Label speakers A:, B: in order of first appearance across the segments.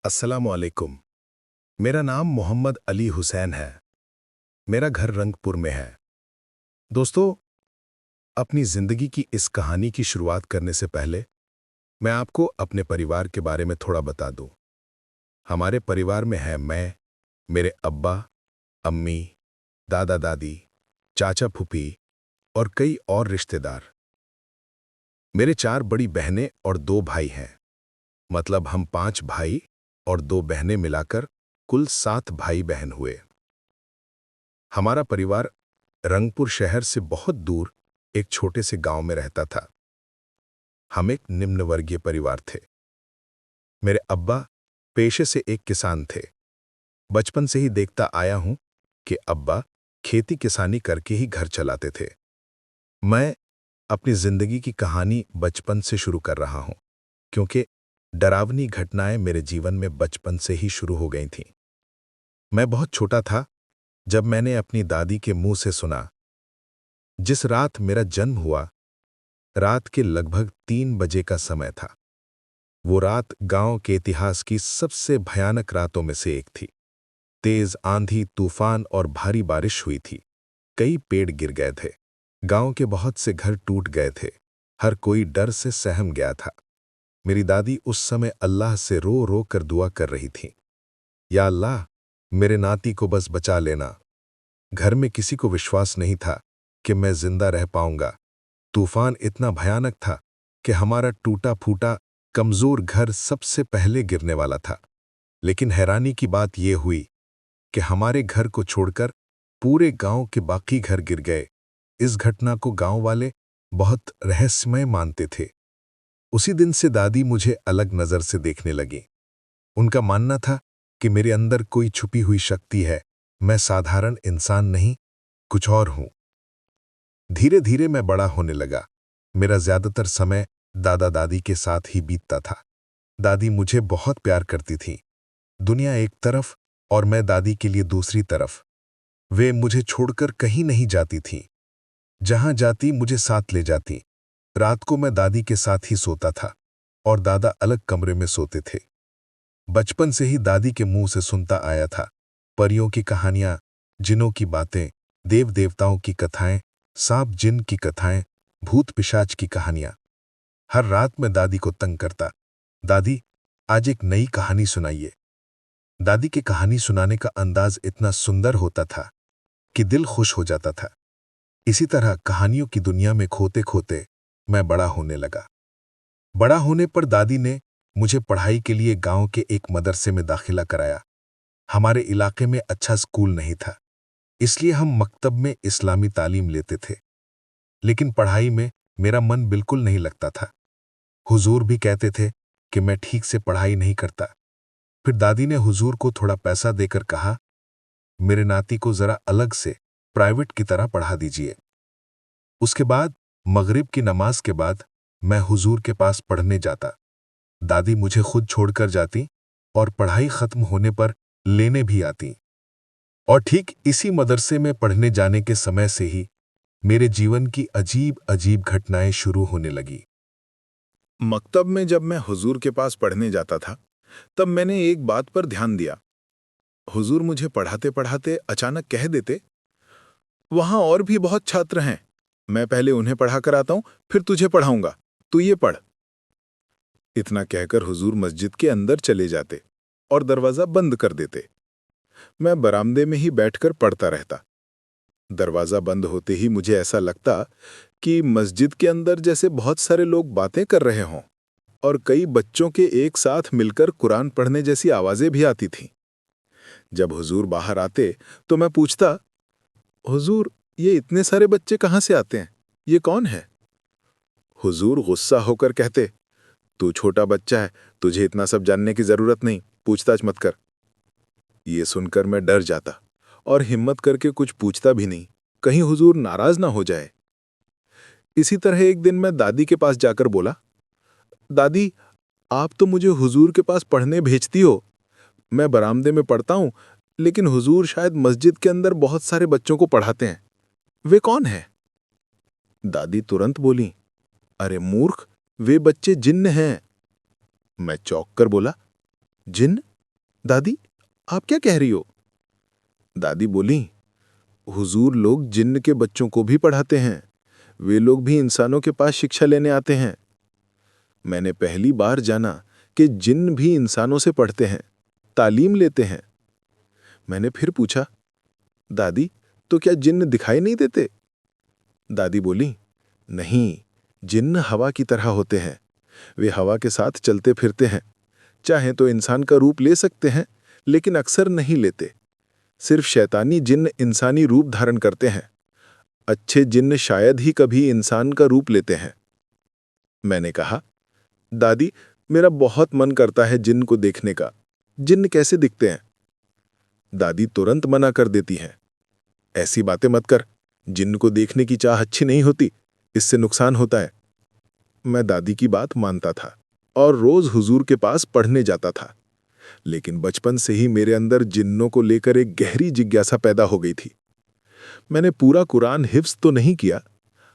A: अस्सलामु अलैकुम। मेरा नाम मोहम्मद अली हुसैन है। मेरा घर रंगपुर में है। दोस्तों, अपनी ज़िंदगी की इस कहानी की शुरुआत करने से पहले मैं आपको अपने परिवार के बारे में थोड़ा बता दूं। हमारे परिवार में है मैं, मेरे अब्बा, अम्मी, दादा-दादी, चाचा-फूफी और कई और रिश्तेदार। मेरे 4 बड़ी बहनें और 2 भाई हैं। मतलब हम 5 भाई और 2 बहनें मिलाकर कुल 7 भाई-बहन हुए। हमारा परिवार रंगपुर शहर से बहुत दूर एक छोटे से गांव में रहता था। हम एक निम्न वर्गीय परिवार थे। मेरे अब्बा पेशे से एक किसान थे। बचपन से ही देखता आया हूं कि अब्बा खेती किसानी करके ही घर चलाते थे। मैं अपनी जिंदगी की कहानी बचपन से शुरू कर रहा हूं, क्योंकि डरावनी घटनाएं मेरे जीवन में बचपन से ही शुरू हो गई थीं। मैं बहुत छोटा था जब मैंने अपनी दादी के मुंह से सुना। जिस रात मेरा जन्म हुआ, रात के लगभग 3 बजे का समय था। वो रात गांव के इतिहास की सबसे भयानक रातों में से एक थी। तेज आंधी, तूफान और भारी बारिश हुई थी। कई पेड़ गिर गए थे। गांव के बहुत से घर टूट गए थे। हर कोई डर से सहम गया था। मेरी दादी उस समय अल्लाह से रो रो कर दुआ कर रही थी, या अल्लाह, मेरे नाती को बस बचा लेना। घर में किसी को विश्वास नहीं था कि मैं जिंदा रह पाऊंगा। तूफान इतना भयानक था कि हमारा टूटा फूटा कमजोर घर सबसे पहले गिरने वाला था। लेकिन हैरानी की बात यह हुई कि हमारे घर को छोड़कर पूरे गांव के बाकी घर गिर गए। इस घटना को गांव वाले बहुत रहस्यमय मानते थे। उसी दिन से दादी मुझे अलग नजर से देखने लगी। उनका मानना था कि मेरे अंदर कोई छुपी हुई शक्ति है। मैं साधारण इंसान नहीं, कुछ और हूं। धीरे धीरे मैं बड़ा होने लगा। मेरा ज्यादातर समय दादा दादी के साथ ही बीतता था। दादी मुझे बहुत प्यार करती थी। दुनिया एक तरफ और मैं दादी के लिए दूसरी तरफ। वे मुझे छोड़कर कहीं नहीं जाती थीं। जहां जाती मुझे साथ ले जाती। रात को मैं दादी के साथ ही सोता था और दादा अलग कमरे में सोते थे। बचपन से ही दादी के मुंह से सुनता आया था परियों की कहानियां, जिनों की बातें, देव देवताओं की कथाएं, सांप जिन की कथाएं, भूत पिशाच की कहानियां। हर रात मैं दादी को तंग करता, दादी, आज एक नई कहानी सुनाइए। दादी के कहानी सुनाने का अंदाज इतना सुंदर होता था कि दिल खुश हो जाता था। इसी तरह कहानियों की दुनिया में खोते खोते मैं बड़ा होने लगा। बड़ा होने पर दादी ने मुझे पढ़ाई के लिए गांव के एक मदरसे में दाखिला कराया। हमारे इलाके में अच्छा स्कूल नहीं था, इसलिए हम मकतब में इस्लामी तालीम लेते थे। लेकिन पढ़ाई में मेरा मन बिल्कुल नहीं लगता था। हुजूर भी कहते थे कि मैं ठीक से पढ़ाई नहीं करता। फिर दादी ने हुजूर को थोड़ा पैसा देकर कहा, मेरे नाती को जरा अलग से प्राइवेट की तरह पढ़ा दीजिए। उसके बाद मगरिब की नमाज के बाद मैं हुजूर के पास पढ़ने जाता। दादी मुझे खुद छोड़कर जाती और पढ़ाई खत्म होने पर लेने भी आती। और ठीक इसी मदरसे में पढ़ने जाने के समय से ही मेरे जीवन की अजीब अजीब घटनाएं शुरू होने लगी।
B: मकतब में जब मैं हुजूर के पास पढ़ने जाता था, तब मैंने एक बात पर ध्यान दिया। हुजूर मुझे पढ़ाते पढ़ाते अचानक कह देते, वहां और भी बहुत छात्र हैं, मैं पहले उन्हें पढ़ा कर आता हूं, फिर तुझे पढ़ाऊंगा, तू ये पढ़। इतना कहकर हुजूर मस्जिद के अंदर चले जाते और दरवाजा बंद कर देते। मैं बरामदे में ही बैठकर पढ़ता रहता। दरवाजा बंद होते ही मुझे ऐसा लगता कि मस्जिद के अंदर जैसे बहुत सारे लोग बातें कर रहे हों और कई बच्चों के एक साथ मिलकर कुरान पढ़ने जैसी आवाजें भी आती थीं। जब हुजूर बाहर आते तो मैं पूछता, हुजूर, ये इतने सारे बच्चे कहाँ से आते हैं? ये कौन है? हुजूर गुस्सा होकर कहते, तू छोटा बच्चा है, तुझे इतना सब जानने की जरूरत नहीं, पूछताछ मत कर। ये सुनकर मैं डर जाता और हिम्मत करके कुछ पूछता भी नहीं, कहीं हुजूर नाराज ना हो जाए। इसी तरह एक दिन मैं दादी के पास जाकर बोला, दादी, आप तो मुझे हुजूर के पास पढ़ने भेजती हो। मैं बरामदे में पढ़ता हूं, लेकिन हुजूर शायद मस्जिद के अंदर बहुत सारे बच्चों को पढ़ाते हैं। वे कौन है? दादी तुरंत बोली, अरे मूर्ख, वे बच्चे जिन्न हैं। मैं चौंक कर बोला, जिन्न? दादी, आप क्या कह रही हो? दादी बोली, हुजूर लोग जिन्न के बच्चों को भी पढ़ाते हैं। वे लोग भी इंसानों के पास शिक्षा लेने आते हैं। मैंने पहली बार जाना कि जिन्न भी इंसानों से पढ़ते हैं, तालीम लेते हैं। मैंने फिर पूछा, दादी, तो क्या जिन्न दिखाई नहीं देते? दादी बोली, नहीं, जिन्न हवा की तरह होते हैं। वे हवा के साथ चलते फिरते हैं। चाहे तो इंसान का रूप ले सकते हैं, लेकिन अक्सर नहीं लेते। सिर्फ शैतानी जिन्न इंसानी रूप धारण करते हैं। अच्छे जिन्न शायद ही कभी इंसान का रूप लेते हैं। मैंने कहा, दादी, मेरा बहुत मन करता है जिन्न को देखने का। जिन्न कैसे दिखते हैं? दादी तुरंत मना कर देती हैं। ऐसी बातें मत कर। जिन्न को देखने की चाह अच्छी नहीं होती, इससे नुकसान होता है। मैं दादी की बात मानता था और रोज हुजूर के पास पढ़ने जाता था। लेकिन बचपन से ही मेरे अंदर जिन्नों को लेकर एक गहरी जिज्ञासा पैदा हो गई थी। मैंने पूरा कुरान हिफ्ज तो नहीं किया,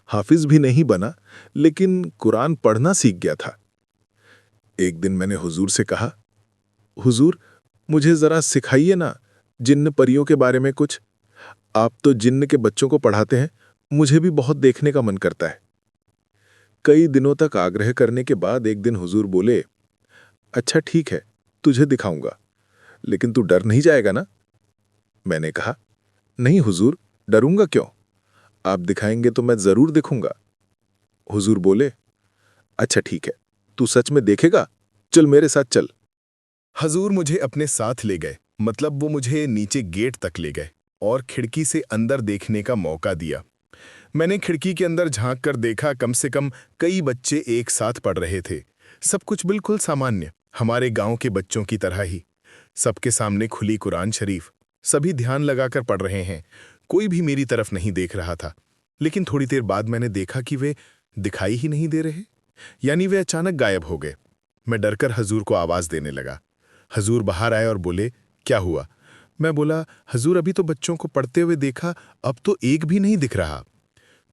B: हाफिज भी नहीं बना, लेकिन कुरान पढ़ना सीख गया था। एक दिन मैंने हुजूर से कहा, हुजूर, मुझे जरा सिखाइए ना जिन्न परियों के बारे में कुछ। आप तो जिन्न के बच्चों को पढ़ाते हैं, मुझे भी बहुत देखने का मन करता है। कई दिनों तक आग्रह करने के बाद एक दिन हुजूर बोले, अच्छा ठीक है, तुझे दिखाऊंगा, लेकिन तू डर नहीं जाएगा ना? मैंने कहा, नहीं हुजूर, डरूंगा क्यों? आप दिखाएंगे तो मैं जरूर देखूंगा। हुजूर बोले, अच्छा ठीक है, तू सच में देखेगा? चल मेरे साथ चल।
A: हजूर मुझे अपने साथ ले गए, मतलब वो मुझे नीचे गेट तक ले गए और खिड़की से अंदर देखने का मौका दिया। मैंने खिड़की के अंदर झांक कर देखा, कम से कम कई बच्चे एक साथ पढ़ रहे थे। सब कुछ बिल्कुल सामान्य, हमारे गांव के बच्चों की तरह ही। सबके सामने खुली कुरान शरीफ, सभी ध्यान लगाकर पढ़ रहे हैं। कोई भी मेरी तरफ नहीं देख रहा था। लेकिन थोड़ी देर बाद मैंने देखा कि वे दिखाई ही नहीं दे रहे, यानी वे अचानक गायब हो गए। मैं डरकर हजूर को आवाज देने लगा। हजूर बाहर आए और बोले, क्या हुआ? मैं बोला, हजूर, अभी तो बच्चों को पढ़ते हुए देखा, अब तो एक भी नहीं दिख रहा।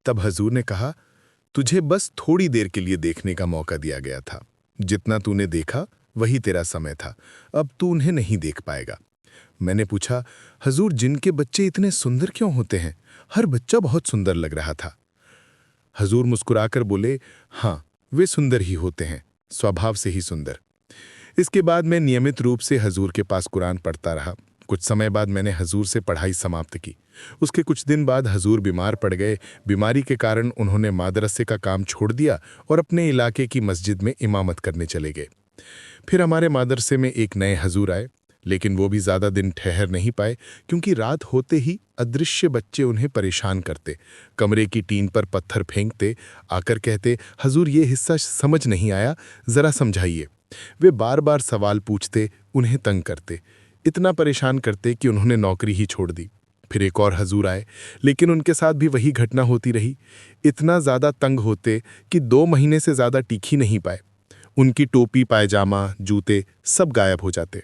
A: तब हजूर ने कहा, तुझे बस थोड़ी देर के लिए देखने का मौका दिया गया था। जितना तूने देखा वही तेरा समय था, अब तू उन्हें नहीं देख पाएगा। मैंने पूछा, हजूर, जिनके बच्चे इतने सुंदर क्यों होते हैं? हर बच्चा बहुत सुंदर लग रहा था। हजूर मुस्कुराकर बोले, हाँ, वे सुंदर ही होते हैं, स्वभाव से ही सुंदर। इसके बाद मैं नियमित रूप से हजूर के पास कुरान पढ़ता रहा। कुछ समय बाद मैंने हजूर से पढ़ाई समाप्त की। उसके कुछ दिन बाद हजूर बीमार पड़ गए। बीमारी के कारण उन्होंने मदरसे का काम छोड़ दिया और अपने इलाके की मस्जिद में इमामत करने चले गए। फिर हमारे मदरसे में एक नए हजूर आए, लेकिन वो भी ज़्यादा दिन ठहर नहीं पाए, क्योंकि रात होते ही अदृश्य बच्चे उन्हें परेशान करते, कमरे की टीन पर पत्थर फेंकते, आकर कहते, हजूर, ये हिस्सा समझ नहीं आया, ज़रा समझाइए। वे बार बार सवाल पूछते, उन्हें तंग करते, इतना परेशान करते कि उन्होंने नौकरी ही छोड़ दी। फिर एक और हजूर आए, लेकिन उनके साथ भी वही घटना होती रही। इतना ज़्यादा तंग होते कि 2 महीने से ज़्यादा टिक ही नहीं पाए। उनकी टोपी, पायजामा, जूते सब गायब हो जाते।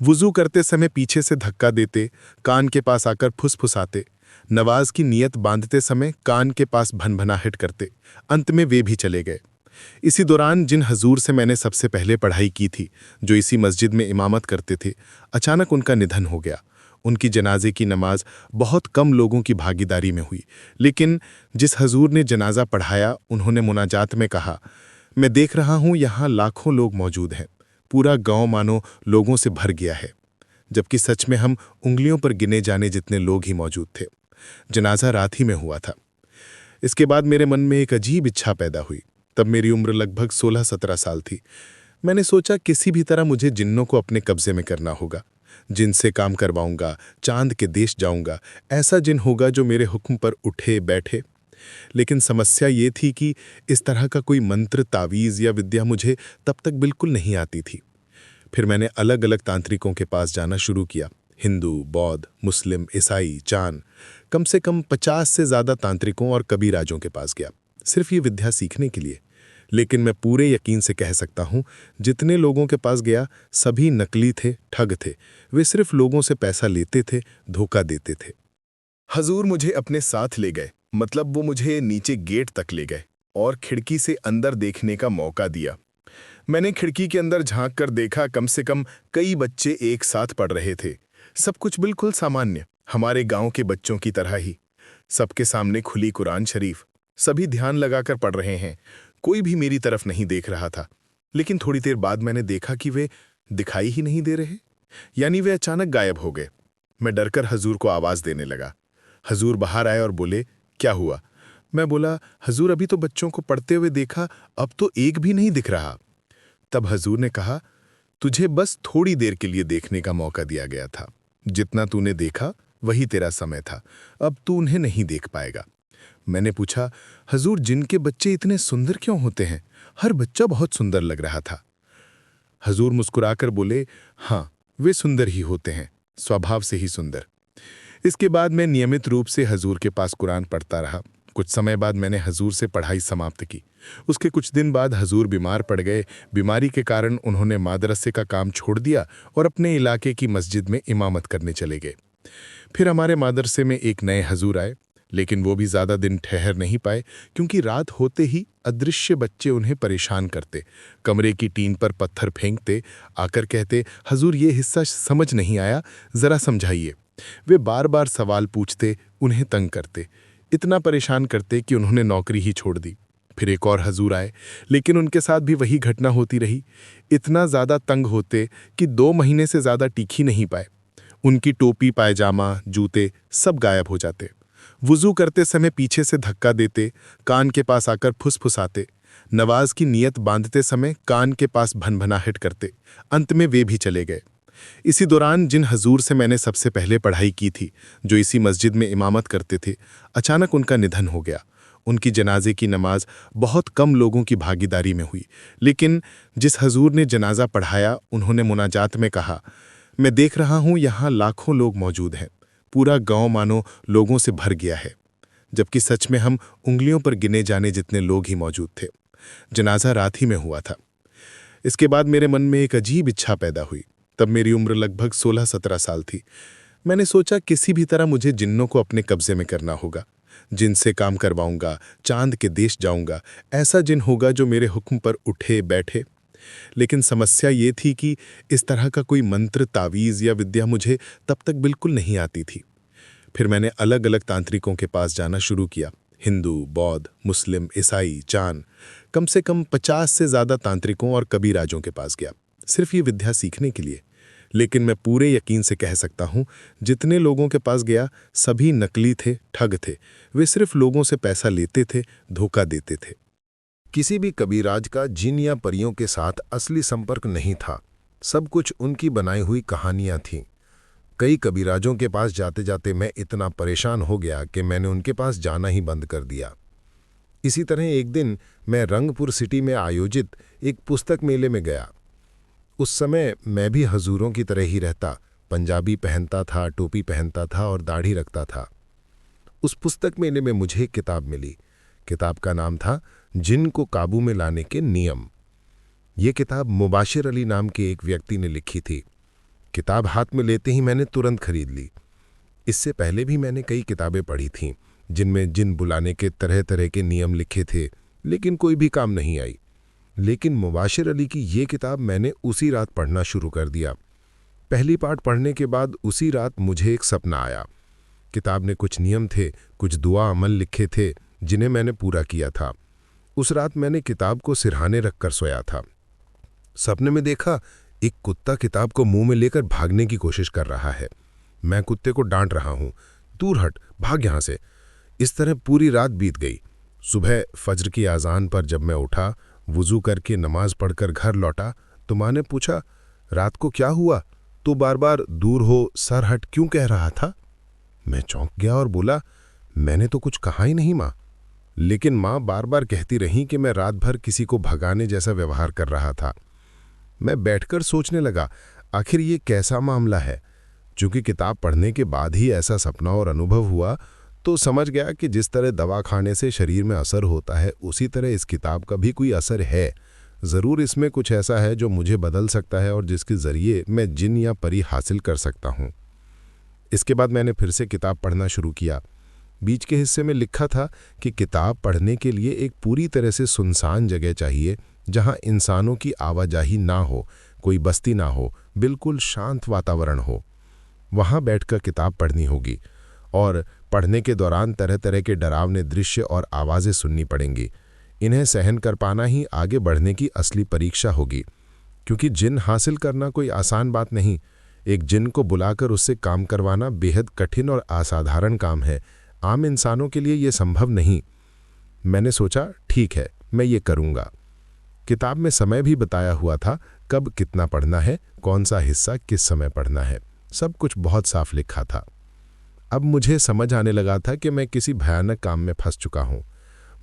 A: वुज़ू करते समय पीछे से धक्का देते, कान के पास आकर फुसफुसाते। नवाज की नियत बांधते समय कान के पास भनभनाहट करते। अंत में वे भी चले गए। इसी दौरान जिन हजूर से मैंने सबसे पहले पढ़ाई की थी, जो इसी मस्जिद में इमामत करते थे, अचानक उनका निधन हो गया। उनकी जनाजे की नमाज बहुत कम लोगों की भागीदारी में हुई, लेकिन जिस हजूर ने जनाजा पढ़ाया, उन्होंने मुनाजात में कहा, मैं देख रहा हूँ यहाँ लाखों लोग मौजूद हैं, पूरा गांव मानो लोगों से भर गया है, जबकि सच में हम उंगलियों पर गिने जाने जितने लोग ही मौजूद थे। जनाजा रात ही में हुआ था। इसके बाद मेरे मन में एक अजीब इच्छा पैदा हुई। तब मेरी उम्र लगभग 16-17 साल थी। मैंने सोचा किसी भी तरह मुझे जिन्नों को अपने कब्जे में करना होगा। जिनसे काम करवाऊंगा, चांद के देश जाऊंगा, ऐसा जिन होगा जो मेरे हुक्म पर उठे बैठे। लेकिन समस्या ये थी कि इस तरह का कोई मंत्र, तावीज़ या विद्या मुझे तब तक बिल्कुल नहीं आती थी। फिर मैंने अलग अलग तांत्रिकों के पास जाना शुरू किया। हिंदू, बौद्ध, मुस्लिम, ईसाई, जान, कम से कम 50 से ज़्यादा तांत्रिकों और कबीराजों के पास गया, सिर्फ ये विद्या सीखने के लिए। लेकिन मैं पूरे यकीन से कह सकता हूँ, जितने लोगों के पास गया सभी नकली थे, ठग थे। वे सिर्फ लोगों से पैसा लेते थे, धोखा देते थे। हजूर मुझे अपने साथ ले गए, मतलब वो मुझे नीचे गेट तक ले गए और खिड़की से अंदर देखने का मौका दिया।
B: मैंने खिड़की के अंदर झांक कर देखा, कम से कम कई बच्चे एक साथ पढ़ रहे थे। सब कुछ बिल्कुल सामान्य, हमारे गांव के बच्चों की तरह ही। सबके सामने खुली कुरान शरीफ, सभी ध्यान लगाकर पढ़ रहे हैं। कोई भी मेरी तरफ नहीं देख रहा था। लेकिन थोड़ी देर बाद मैंने देखा कि वे दिखाई ही नहीं दे रहे, यानी वे अचानक गायब हो गए। मैं डरकर हजूर को आवाज देने लगा। हजूर बाहर आए और बोले, क्या हुआ? मैं बोला, हजूर अभी तो बच्चों को पढ़ते हुए देखा, अब तो एक भी नहीं दिख रहा। तब हजूर ने कहा, तुझे बस थोड़ी देर के लिए देखने का मौका दिया गया था। जितना तूने देखा वही तेरा समय था, अब तू उन्हें नहीं देख पाएगा। मैंने पूछा, हजूर जिनके बच्चे इतने सुंदर क्यों होते हैं? हर बच्चा बहुत सुंदर लग रहा था। हजूर मुस्कुराकर बोले, हाँ, वे सुंदर ही होते हैं, स्वभाव से ही सुंदर। इसके बाद मैं नियमित रूप से हजूर के पास कुरान पढ़ता रहा। कुछ समय बाद मैंने हजूर से पढ़ाई समाप्त की। उसके कुछ दिन बाद हजूर बीमार पड़ गए। बीमारी के कारण उन्होंने मदरसे का काम छोड़ दिया और अपने इलाके की मस्जिद में इमामत करने चले गए। फिर हमारे मदरसे में एक नए हजूर आए, लेकिन वो भी ज़्यादा दिन ठहर नहीं पाए, क्योंकि रात होते ही अदृश्य बच्चे उन्हें परेशान करते, कमरे की टीन पर पत्थर फेंकते, आकर कहते, हजूर ये हिस्सा समझ नहीं आया, ज़रा समझाइए। वे बार बार सवाल पूछते, उन्हें तंग करते, इतना परेशान करते कि उन्होंने नौकरी ही छोड़ दी। फिर एक और हजूर आए, लेकिन उनके साथ भी वही घटना होती रही। इतना ज़्यादा तंग होते कि 2 महीने से ज़्यादा टिक ही नहीं पाए। उनकी टोपी, पायजामा, जूते सब गायब हो जाते। वुज़ू करते समय पीछे से धक्का देते, कान के पास आकर फुसफुसाते। नवाज की नियत बांधते समय कान के पास भनभनाहट करते। अंत में वे भी चले गए। इसी दौरान जिन हजूर से मैंने सबसे पहले पढ़ाई की थी, जो इसी मस्जिद में इमामत करते थे, अचानक उनका निधन हो गया। उनकी जनाजे की नमाज बहुत कम लोगों की भागीदारी में हुई, लेकिन जिस हजूर ने जनाजा पढ़ाया, उन्होंने मुनाजात में कहा, मैं देख रहा हूँ यहाँ लाखों लोग मौजूद हैं, पूरा गांव मानो लोगों से भर गया है, जबकि सच में हम उंगलियों पर गिने जाने जितने लोग ही मौजूद थे। जनाजा रात ही में हुआ था। इसके बाद मेरे मन में एक अजीब इच्छा पैदा हुई। तब मेरी उम्र लगभग 16-17 साल थी। मैंने सोचा किसी भी तरह मुझे जिन्नों को अपने कब्जे में करना होगा। जिनसे काम करवाऊंगा, चांद के देश जाऊंगा, ऐसा जिन होगा जो मेरे हुक्म पर उठे बैठे। लेकिन समस्या ये थी कि इस तरह का कोई मंत्र, तावीज़ या विद्या मुझे तब तक बिल्कुल नहीं आती थी। फिर मैंने अलग अलग तांत्रिकों के पास जाना शुरू किया। हिंदू, बौद्ध, मुस्लिम, ईसाई, जान, कम से कम 50 से ज़्यादा तांत्रिकों और कबीराजों के पास गया, सिर्फ ये विद्या सीखने के लिए। लेकिन मैं पूरे यकीन से कह सकता हूँ, जितने लोगों के पास गया सभी नकली थे, ठग थे। वे सिर्फ लोगों से पैसा लेते थे, धोखा देते थे।
A: किसी भी कबीराज का जिन या परियों के साथ असली संपर्क नहीं था। सब कुछ उनकी बनाई हुई कहानियां थीं। कई कबीराजों के पास जाते जाते मैं इतना परेशान हो गया कि मैंने उनके पास जाना ही बंद कर दिया। इसी तरह एक दिन मैं रंगपुर सिटी में आयोजित एक पुस्तक मेले में गया। उस समय मैं भी हजूरों की तरह ही रहता, पंजाबी पहनता था, टोपी पहनता था और दाढ़ी रखता था। उस पुस्तक मेले में मुझे एक किताब मिली। किताब का नाम था जिन को काबू में लाने के नियम। ये किताब मुबाशिर अली नाम के एक व्यक्ति ने लिखी थी। किताब हाथ में लेते ही मैंने तुरंत खरीद ली। इससे पहले भी मैंने कई किताबें पढ़ी थीं, जिनमें जिन बुलाने के तरह तरह के नियम लिखे थे, लेकिन कोई भी काम नहीं आई। लेकिन मुबाशिर अली की ये किताब मैंने उसी रात पढ़ना शुरू कर दिया। पहली पार्ट पढ़ने के बाद उसी रात मुझे एक सपना आया। किताब ने कुछ नियम थे, कुछ दुआ अमल लिखे थे, जिन्हें मैंने पूरा किया था। उस रात मैंने किताब को सिरहाने रखकर सोया था। सपने में देखा एक कुत्ता किताब को मुंह में लेकर भागने की कोशिश कर रहा है। मैं कुत्ते को डांट रहा हूं, दूर हट, भाग यहां से। इस तरह पूरी रात बीत गई। सुबह फज्र की आज़ान पर जब मैं उठा, वुज़ू करके नमाज पढ़कर घर लौटा, तो माँ ने पूछा, रात को क्या हुआ? तो बार बार दूर हो, सर हट क्यों कह रहा था? मैं चौंक गया और बोला, मैंने तो कुछ कहा ही नहीं माँ। लेकिन माँ बार बार कहती रहीं कि मैं रात भर किसी को भगाने जैसा व्यवहार कर रहा था। मैं बैठकर सोचने लगा, आखिर ये कैसा मामला है? चूंकि किताब पढ़ने के बाद ही ऐसा सपना और अनुभव हुआ, तो समझ गया कि जिस तरह दवा खाने से शरीर में असर होता है, उसी तरह इस किताब का भी कोई असर है। ज़रूर इसमें कुछ ऐसा है जो मुझे बदल सकता है और जिसके ज़रिए मैं जिन या परी हासिल कर सकता हूँ। इसके बाद मैंने फिर से किताब पढ़ना शुरू किया। बीच के हिस्से में लिखा था कि किताब पढ़ने के लिए एक पूरी तरह से सुनसान जगह चाहिए, जहां इंसानों की आवाजाही ना हो, कोई बस्ती ना हो, बिल्कुल शांत वातावरण हो। वहां बैठकर किताब पढ़नी होगी और पढ़ने के दौरान तरह तरह के डरावने दृश्य और आवाज़ें सुननी पड़ेंगी। इन्हें सहन कर पाना ही आगे बढ़ने की असली परीक्षा होगी, क्योंकि जिन हासिल करना कोई आसान बात नहीं। एक जिन को बुलाकर उससे काम करवाना बेहद कठिन और असाधारण काम है। आम इंसानों के लिए यह संभव नहीं। मैंने सोचा, ठीक है, मैं ये करूँगा। किताब में समय भी बताया हुआ था, कब कितना पढ़ना है, कौन सा हिस्सा किस समय पढ़ना है, सब कुछ बहुत साफ लिखा था। अब मुझे समझ आने लगा था कि मैं किसी भयानक काम में फंस चुका हूँ।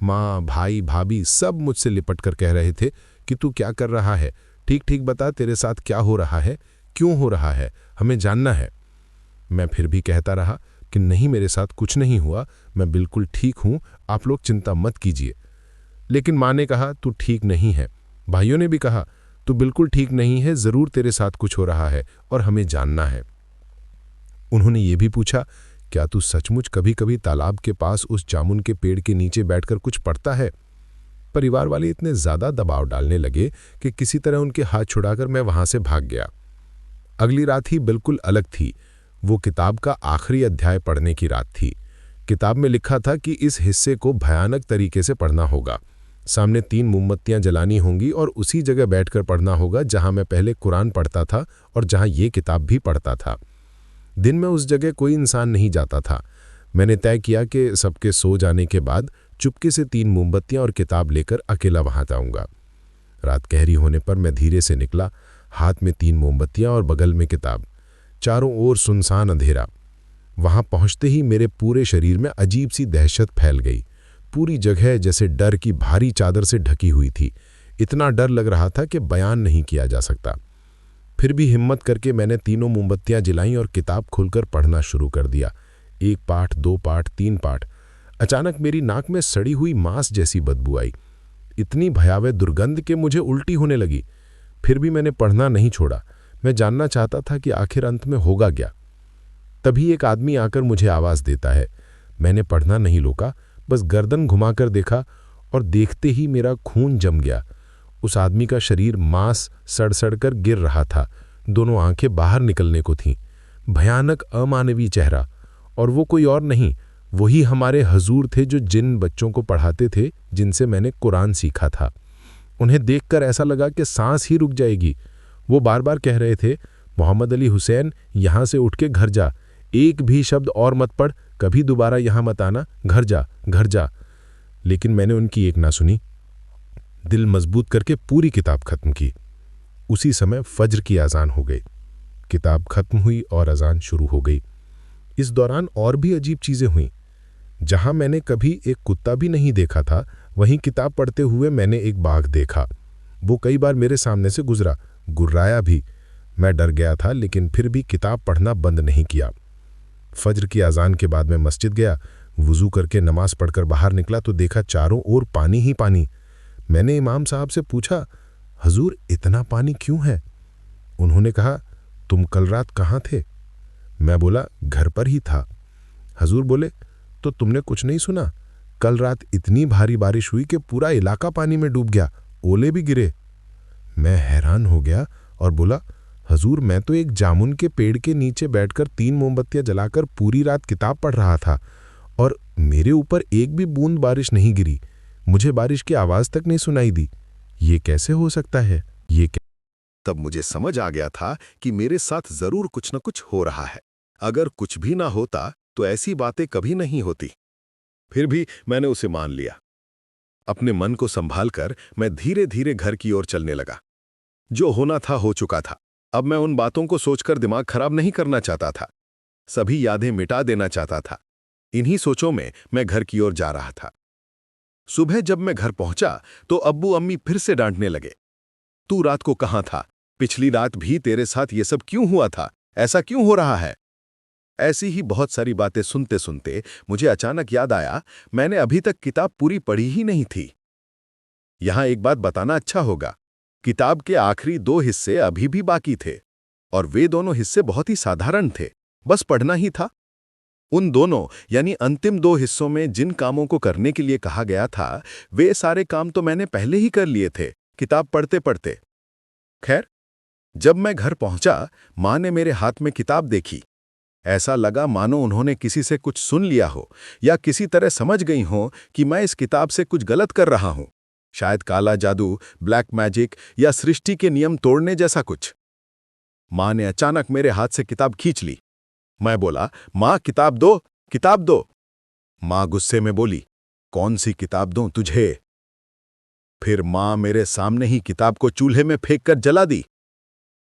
A: माँ, भाई, भाभी सब मुझसे लिपट कर कह रहे थे कि तू क्या कर रहा है, ठीक ठीक बता, तेरे साथ क्या हो रहा है, क्यों हो रहा है, हमें जानना है। मैं फिर भी कहता रहा कि नहीं, मेरे साथ कुछ नहीं हुआ, मैं बिल्कुल ठीक हूँ, आप लोग चिंता मत कीजिए। लेकिन माँ ने कहा, तू ठीक नहीं है। भाइयों ने भी कहा, तू बिल्कुल ठीक नहीं है, जरूर तेरे साथ कुछ हो रहा है और हमें जानना है। उन्होंने ये भी पूछा, क्या तू सचमुच कभी कभी तालाब के पास उस जामुन के पेड़ के नीचे बैठकर कुछ पढ़ता है? परिवार वाले इतने ज्यादा दबाव डालने लगे कि किसी तरह उनके हाथ छुड़ाकर मैं वहां से भाग गया। अगली रात ही बिल्कुल अलग थी। वो किताब का आखिरी अध्याय पढ़ने की रात थी। किताब में लिखा था कि इस हिस्से को भयानक तरीके से पढ़ना होगा। सामने 3 मोमबत्तियां जलानी होंगी और उसी जगह बैठकर पढ़ना होगा जहां मैं पहले कुरान पढ़ता था और जहां ये किताब भी पढ़ता था। दिन में उस जगह कोई इंसान नहीं जाता था। मैंने तय किया कि सबके सो जाने के बाद चुपके से 3 मोमबत्तियां और किताब लेकर अकेला वहां जाऊंगा। रात गहरी होने पर मैं धीरे से निकला, हाथ में 3 मोमबत्तियां और बगल में किताब। चारों ओर सुनसान अंधेरा। वहां पहुंचते ही मेरे पूरे शरीर में अजीब सी दहशत फैल गई। पूरी जगह जैसे डर की भारी चादर से ढकी हुई थी। इतना डर लग रहा था कि बयान नहीं किया जा सकता। फिर भी हिम्मत करके मैंने तीनों मोमबत्तियां जलाईं और किताब खोलकर पढ़ना शुरू कर दिया। 1 पाठ, 2 पाठ, 3 पाठ। अचानक मेरी नाक में सड़ी हुई मांस जैसी बदबू आई। इतनी भयावह दुर्गंध कि मुझे उल्टी होने लगी। फिर भी मैंने पढ़ना नहीं छोड़ा। मैं जानना चाहता था कि आखिर अंत में होगा क्या। तभी एक आदमी आकर मुझे आवाज देता है। मैंने पढ़ना नहीं रोका, बस गर्दन घुमाकर देखा और देखते ही मेरा खून जम गया। उस आदमी का शरीर मांस सड़ सड़ कर गिर रहा था। दोनों आंखें बाहर निकलने को थीं। भयानक अमानवीय चेहरा। और वो कोई और नहीं, वही हमारे हजूर थे जो जिन बच्चों को पढ़ाते थे, जिनसे मैंने कुरान सीखा था। उन्हें देखकर ऐसा लगा कि सांस ही रुक जाएगी। वो बार बार कह रहे थे, मोहम्मद अली हुसैन, यहां से उठ के घर जा, एक भी शब्द और मत पढ़, कभी दोबारा यहां मत आना, घर जा, घर जा। लेकिन मैंने उनकी एक ना सुनी। दिल मजबूत करके पूरी किताब खत्म की। उसी समय फज्र की अजान हो गई। किताब खत्म हुई और अजान शुरू हो गई। इस दौरान और भी अजीब चीजें हुईं। जहां मैंने कभी एक कुत्ता भी नहीं देखा था, वहीं किताब पढ़ते हुए मैंने एक बाघ देखा। वो कई बार मेरे सामने से गुजरा, गुर्राया भी। मैं डर गया था, लेकिन फिर भी किताब पढ़ना बंद नहीं किया। फज्र की अजान के बाद मैं मस्जिद गया। वुजू करके नमाज पढ़कर बाहर निकला तो देखा चारों ओर पानी ही पानी। मैंने इमाम साहब से पूछा, हजूर, इतना पानी क्यों है? उन्होंने कहा, तुम कल रात कहाँ थे? मैं बोला, घर पर ही था। हजूर बोले, तो तुमने कुछ नहीं सुना? कल रात इतनी भारी बारिश हुई कि पूरा इलाका पानी में डूब गया, ओले भी गिरे। मैं हैरान हो गया और बोला, हजूर, मैं तो एक जामुन के पेड़ के नीचे बैठकर 3 मोमबत्तियां जलाकर पूरी रात किताब पढ़ रहा था और मेरे ऊपर एक भी बूंद बारिश नहीं गिरी। मुझे बारिश की आवाज तक नहीं सुनाई दी। ये कैसे हो सकता है?
B: तब मुझे समझ आ गया था कि मेरे साथ जरूर कुछ न कुछ हो रहा है। अगर कुछ भी ना होता तो ऐसी बातें कभी नहीं होती। फिर भी मैंने उसे मान लिया। अपने मन को संभालकर मैं धीरे धीरे घर की ओर चलने लगा। जो होना था हो चुका था। अब मैं उन बातों को सोचकर दिमाग खराब नहीं करना चाहता था। सभी यादें मिटा देना चाहता था। इन्हीं सोचों में मैं घर की ओर जा रहा था। सुबह जब मैं घर पहुंचा तो अब्बू अम्मी फिर से डांटने लगे। तू रात को कहां था? पिछली रात भी तेरे साथ ये सब क्यों हुआ था? ऐसा क्यों हो रहा है? ऐसी ही बहुत सारी बातें सुनते सुनते मुझे अचानक याद आया, मैंने अभी तक किताब पूरी पढ़ी ही नहीं थी। यहां एक बात बताना अच्छा होगा, किताब के आखिरी 2 हिस्से अभी भी बाकी थे और वे दोनों हिस्से बहुत ही साधारण थे, बस पढ़ना ही था। उन दोनों यानी अंतिम 2 हिस्सों में जिन कामों को करने के लिए कहा गया था, वे सारे काम तो मैंने पहले ही कर लिए थे,
A: किताब पढ़ते पढ़ते। खैर, जब मैं घर पहुंचा, मां ने मेरे हाथ में किताब देखी। ऐसा लगा मानो उन्होंने किसी से कुछ सुन लिया हो या किसी तरह समझ गई हो कि मैं इस किताब से कुछ गलत कर रहा हूं। शायद काला जादू, ब्लैक मैजिक या सृष्टि के नियम तोड़ने जैसा कुछ। मां ने अचानक मेरे हाथ से किताब खींच ली। मैं बोला, मां किताब दो, किताब दो। मां गुस्से में बोली, कौन सी किताब दूं तुझे? फिर मां मेरे सामने ही किताब को चूल्हे में फेंक कर जला दी।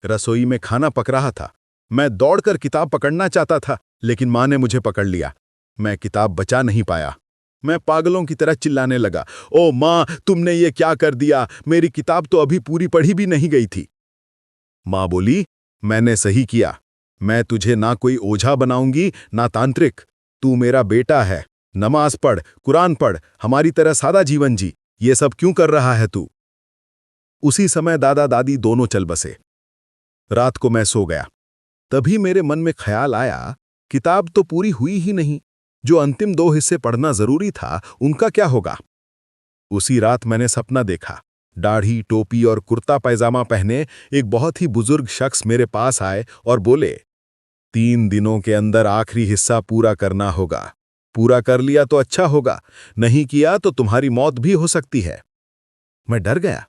A: रसोई में खाना पक रहा था। मैं दौड़कर किताब पकड़ना चाहता था, लेकिन मां ने मुझे पकड़ लिया। मैं किताब बचा नहीं पाया। मैं पागलों की तरह चिल्लाने लगा, ओ मां, तुमने ये क्या कर दिया? मेरी किताब तो अभी पूरी पढ़ी भी नहीं गई थी। मां बोली, मैंने सही किया। मैं तुझे ना कोई ओझा बनाऊंगी, ना तांत्रिक। तू मेरा बेटा है। नमाज पढ़, कुरान पढ़, हमारी तरह सादा जीवन जी। ये सब क्यों कर रहा है तू? उसी समय दादा दादी दोनों चल बसे। रात को मैं सो गया। तभी मेरे मन में ख्याल आया, किताब तो पूरी हुई ही नहीं। जो अंतिम 2 हिस्से पढ़ना जरूरी था, उनका क्या होगा? उसी रात मैंने सपना देखा। दाढ़ी, टोपी और कुर्ता पैजामा पहने एक बहुत ही बुजुर्ग शख्स मेरे पास आए और बोले, 3 दिनों के अंदर आखिरी हिस्सा पूरा करना होगा। पूरा कर लिया तो अच्छा होगा, नहीं किया तो तुम्हारी मौत भी हो सकती है। मैं डर गया,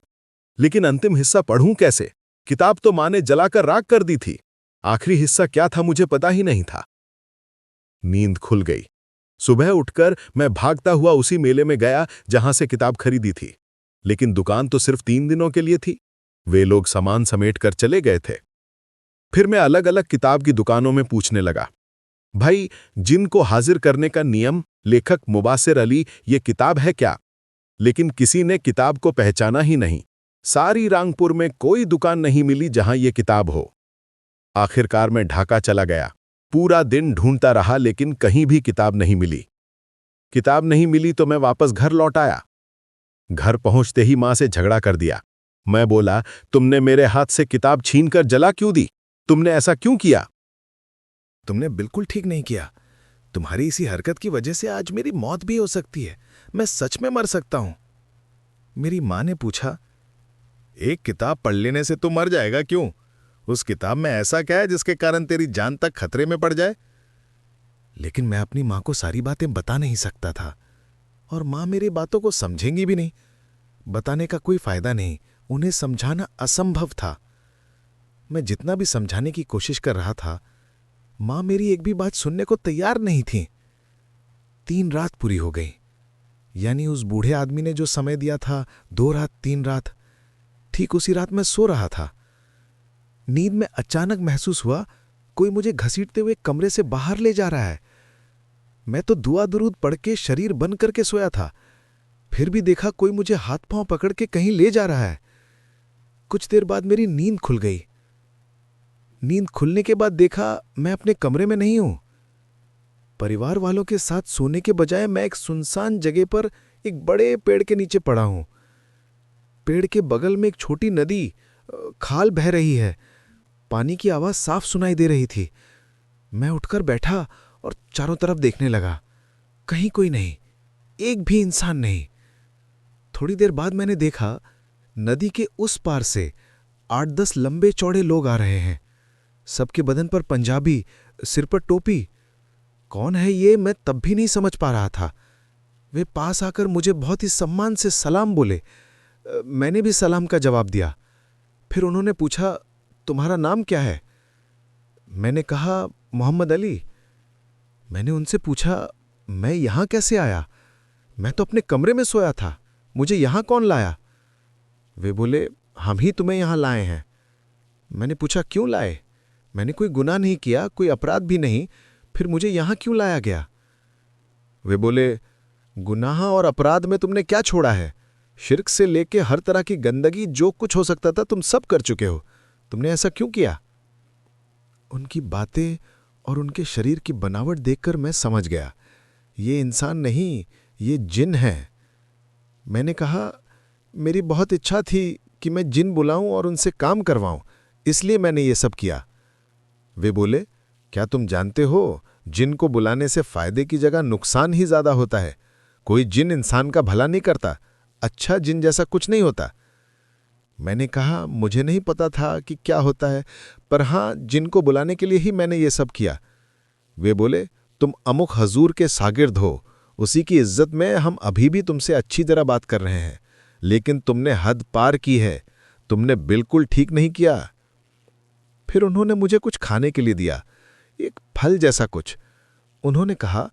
A: लेकिन अंतिम हिस्सा पढ़ूं कैसे? किताब तो मां ने जलाकर राख कर दी थी। आखिरी हिस्सा क्या था मुझे पता ही नहीं था। नींद खुल गई। सुबह उठकर मैं भागता हुआ उसी मेले में गया जहां से किताब खरीदी थी, लेकिन दुकान तो सिर्फ 3 दिनों के लिए थी। वे लोग सामान समेट कर चले गए थे। फिर मैं अलग अलग किताब की दुकानों में पूछने लगा, भाई, जिन को हाजिर करने का नियम, लेखक मुबासिर अली, ये किताब है क्या? लेकिन किसी ने किताब को पहचाना ही नहीं। सारी रांगपुर में कोई दुकान नहीं मिली जहां ये किताब हो। आखिरकार मैं ढाका चला गया। पूरा दिन ढूंढता रहा, लेकिन कहीं भी किताब नहीं मिली। किताब नहीं मिली तो मैं वापस घर लौट आया। घर पहुंचते ही मां से झगड़ा कर दिया। मैं बोला, तुमने मेरे हाथ से किताब छीनकर जला क्यों दी? तुमने ऐसा क्यों किया?
B: तुमने बिल्कुल ठीक नहीं किया। तुम्हारी इसी हरकत की वजह से आज मेरी मौत भी हो सकती है। मैं सच में मर सकता हूं। मेरी मां ने पूछा, एक किताब पढ़ लेने से तू मर जाएगा क्यों? उस किताब में ऐसा क्या है जिसके कारण तेरी जान तक खतरे में पड़ जाए? लेकिन मैं अपनी मां को सारी बातें बता नहीं सकता था, और मां मेरी बातों को समझेंगी भी नहीं। बताने का कोई फायदा नहीं, उन्हें समझाना असंभव था। मैं जितना भी समझाने की कोशिश कर रहा था, मां मेरी एक भी बात सुनने को तैयार नहीं थी। 3 रात पूरी हो गई, यानी उस बूढ़े आदमी ने जो समय दिया था, 2 रात 3 रात। ठीक उसी रात मैं सो रहा था। नींद में अचानक महसूस हुआ कोई मुझे घसीटते हुए कमरे से बाहर ले जा रहा है। मैं तो दुआ दुरूद पढ़ के शरीर बंद करके सोया था, फिर भी देखा कोई मुझे हाथ पांव पकड़ के कहीं ले जा रहा है। कुछ देर बाद मेरी नींद खुल गई। नींद खुलने के बाद देखा मैं अपने कमरे में नहीं हूं। परिवार वालों के साथ सोने के बजाय मैं एक सुनसान जगह पर एक बड़े पेड़ के नीचे पड़ा हूं। पेड़ के बगल में एक छोटी नदी, खाल बह रही है। पानी की आवाज साफ सुनाई दे रही थी। मैं उठकर बैठा और चारों तरफ देखने लगा। कहीं कोई नहीं, एक भी इंसान नहीं। थोड़ी देर बाद मैंने देखा नदी के उस पार से 8-10 लंबे चौड़े लोग आ रहे हैं। सबके बदन पर पंजाबी, सिर पर टोपी। कौन है ये, मैं तब भी नहीं समझ पा रहा था। वे पास आकर मुझे बहुत ही सम्मान से सलाम बोले। मैंने भी सलाम का जवाब दिया। फिर उन्होंने पूछा, तुम्हारा नाम क्या है? मैंने कहा, मोहम्मद अली। मैंने उनसे पूछा, मैं यहां कैसे आया? मैं तो अपने कमरे में सोया था, मुझे यहां कौन लाया? वे बोले, हम ही तुम्हें यहां लाए हैं। मैंने पूछा, क्यों लाए? मैंने कोई गुनाह नहीं किया, कोई अपराध भी नहीं, फिर मुझे यहां क्यों लाया गया? वे बोले, गुनाह और अपराध में तुमने क्या छोड़ा है? शिर्क से लेके हर तरह की गंदगी, जो कुछ हो सकता था तुम सब कर चुके हो। तुमने ऐसा क्यों किया? उनकी बातें और उनके शरीर की बनावट देखकर मैं समझ गया, ये इंसान नहीं, ये जिन है। मैंने कहा, मेरी बहुत इच्छा थी कि मैं जिन बुलाऊं और उनसे काम करवाऊं, इसलिए मैंने ये सब किया। वे बोले, क्या तुम जानते हो, जिन को बुलाने से फायदे की जगह नुकसान ही ज्यादा होता है। कोई जिन इंसान का भला नहीं करता, अच्छा जिन जैसा कुछ नहीं होता।
C: मैंने कहा, मुझे नहीं पता था कि क्या होता है, पर हाँ, जिनको बुलाने के लिए ही मैंने ये सब किया। वे बोले, तुम अमुक हजूर के शागिर्द हो, उसी की इज्जत में हम अभी भी तुमसे अच्छी तरह बात कर रहे हैं, लेकिन तुमने हद पार की है, तुमने बिल्कुल ठीक नहीं किया। फिर उन्होंने मुझे कुछ खाने के लिए दिया, एक फल जैसा कुछ। उन्होंने कहा,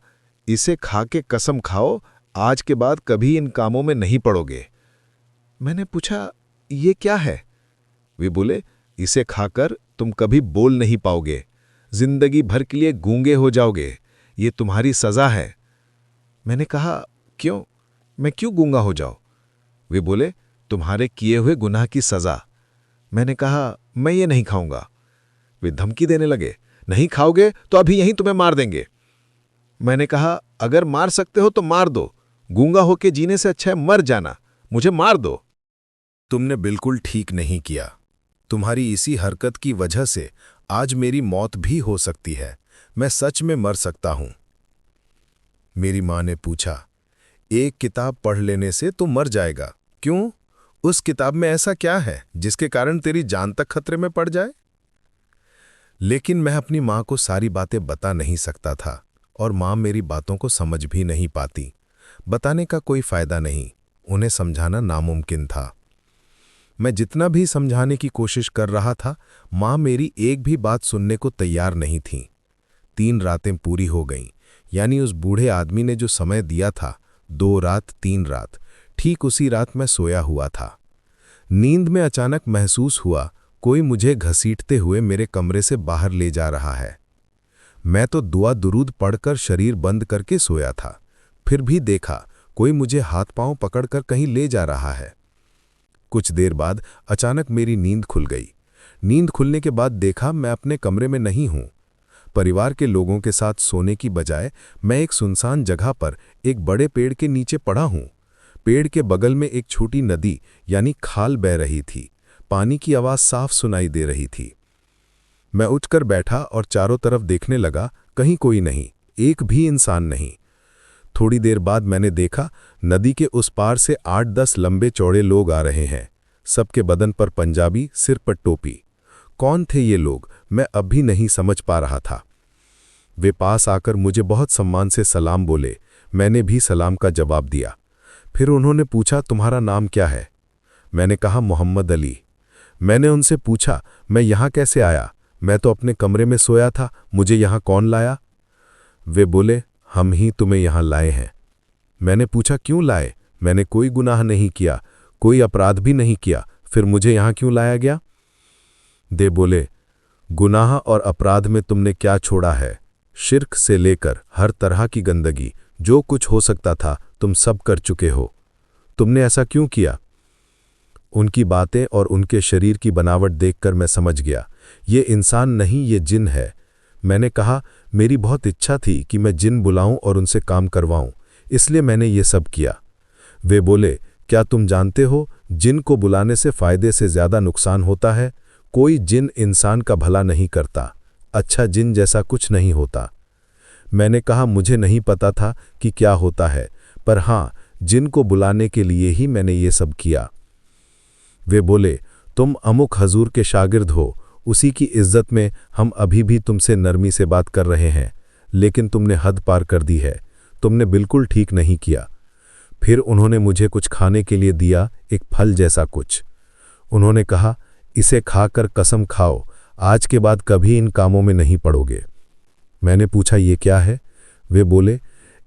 C: इसे खा के कसम खाओ, आज के बाद कभी इन कामों में नहीं पड़ोगे। मैंने पूछा, ये क्या है? वे बोले, इसे खाकर तुम कभी बोल नहीं पाओगे, जिंदगी भर के लिए गूंगे हो जाओगे, ये तुम्हारी सजा है। मैंने कहा, क्यों? मैं क्यों गूंगा हो जाऊं? वे बोले, तुम्हारे किए हुए गुनाह की सजा। मैंने कहा, मैं ये नहीं खाऊंगा। वे धमकी देने लगे, नहीं खाओगे तो अभी यहीं तुम्हें मार देंगे। मैंने कहा, अगर मार सकते हो तो मार दो, गूंगा होके जीने से अच्छा है मर जाना, मुझे मार दो।
A: तुमने बिल्कुल ठीक नहीं किया। तुम्हारी इसी हरकत की वजह से आज मेरी मौत भी हो सकती है, मैं सच में मर सकता हूं। मेरी मां ने पूछा, एक किताब पढ़ लेने से तो मर जाएगा, क्यों? उस किताब में ऐसा क्या है जिसके कारण तेरी जान तक खतरे में पड़ जाए? लेकिन मैं अपनी मां को सारी बातें बता नहीं सकता था और मां मेरी बातों को समझ भी नहीं पाती। बताने का कोई फायदा नहीं, उन्हें समझाना नामुमकिन था। मैं जितना भी समझाने की कोशिश कर रहा था, मां मेरी एक भी बात सुनने को तैयार नहीं थी। 3 रातें पूरी हो गईं, यानी उस बूढ़े आदमी ने जो समय दिया था, 2 रात 3 रात, ठीक उसी रात मैं सोया हुआ था। नींद में अचानक महसूस हुआ कोई मुझे घसीटते हुए मेरे कमरे से बाहर ले जा रहा है। मैं तो दुआ दुरूद पढ़कर शरीर बंद करके सोया था, फिर भी देखा कोई मुझे हाथ पांव पकड़कर कहीं ले जा रहा है। कुछ देर बाद अचानक मेरी नींद खुल गई। नींद खुलने के बाद देखा मैं अपने कमरे में नहीं हूं। परिवार के लोगों के साथ सोने की बजाय मैं एक सुनसान जगह पर एक बड़े पेड़ के नीचे पड़ा हूं। पेड़ के बगल में एक छोटी नदी यानी खाल बह रही थी। पानी की आवाज साफ सुनाई दे रही थी। मैं उठकर बैठा और चारों तरफ देखने लगा, कहीं कोई नहीं, एक भी इंसान नहीं। थोड़ी देर बाद मैंने देखा नदी के उस पार से 8-10 लंबे चौड़े लोग आ रहे हैं। सबके बदन पर पंजाबी, सिर पर टोपी। कौन थे ये लोग, मैं अब भी नहीं समझ पा रहा था। वे पास आकर मुझे बहुत सम्मान से सलाम बोले। मैंने भी सलाम का जवाब दिया। फिर उन्होंने पूछा, तुम्हारा नाम क्या है? मैंने कहा, मोहम्मद अली। मैंने उनसे पूछा, मैं यहाँ कैसे आया? मैं तो अपने कमरे में सोया था, मुझे यहाँ कौन लाया? वे बोले, हम ही तुम्हें यहाँ लाए हैं। मैंने पूछा, क्यों लाए? मैंने कोई गुनाह नहीं किया, कोई अपराध भी नहीं किया, फिर मुझे यहाँ क्यों लाया गया? दे बोले, गुनाह और अपराध में तुमने क्या छोड़ा है? शिर्क से लेकर हर तरह की गंदगी, जो कुछ हो सकता था तुम सब कर चुके हो। तुमने ऐसा क्यों किया? उनकी बातें और उनके शरीर की बनावट देखकर मैं समझ गया, ये इंसान नहीं, ये जिन है। मैंने कहा, मेरी बहुत इच्छा थी कि मैं जिन बुलाऊं और उनसे काम करवाऊं, इसलिए मैंने ये सब किया। वे बोले, क्या तुम जानते हो, जिन को बुलाने से फायदे से ज्यादा नुकसान होता है? कोई जिन इंसान का भला नहीं करता, अच्छा जिन जैसा कुछ नहीं होता। मैंने कहा, मुझे नहीं पता था कि क्या होता है, पर हाँ, जिन को बुलाने के लिए ही मैंने ये सब किया। वे बोले, तुम अमुक हजूर के शागिर्द हो, उसी की इज्जत में हम अभी भी तुमसे नरमी से बात कर रहे हैं, लेकिन तुमने हद पार कर दी है, तुमने बिल्कुल ठीक नहीं किया। फिर उन्होंने मुझे कुछ खाने के लिए दिया, एक फल जैसा कुछ। उन्होंने कहा, इसे खाकर कसम खाओ, आज के बाद कभी इन कामों में नहीं पड़ोगे। मैंने पूछा, ये क्या है? वे बोले,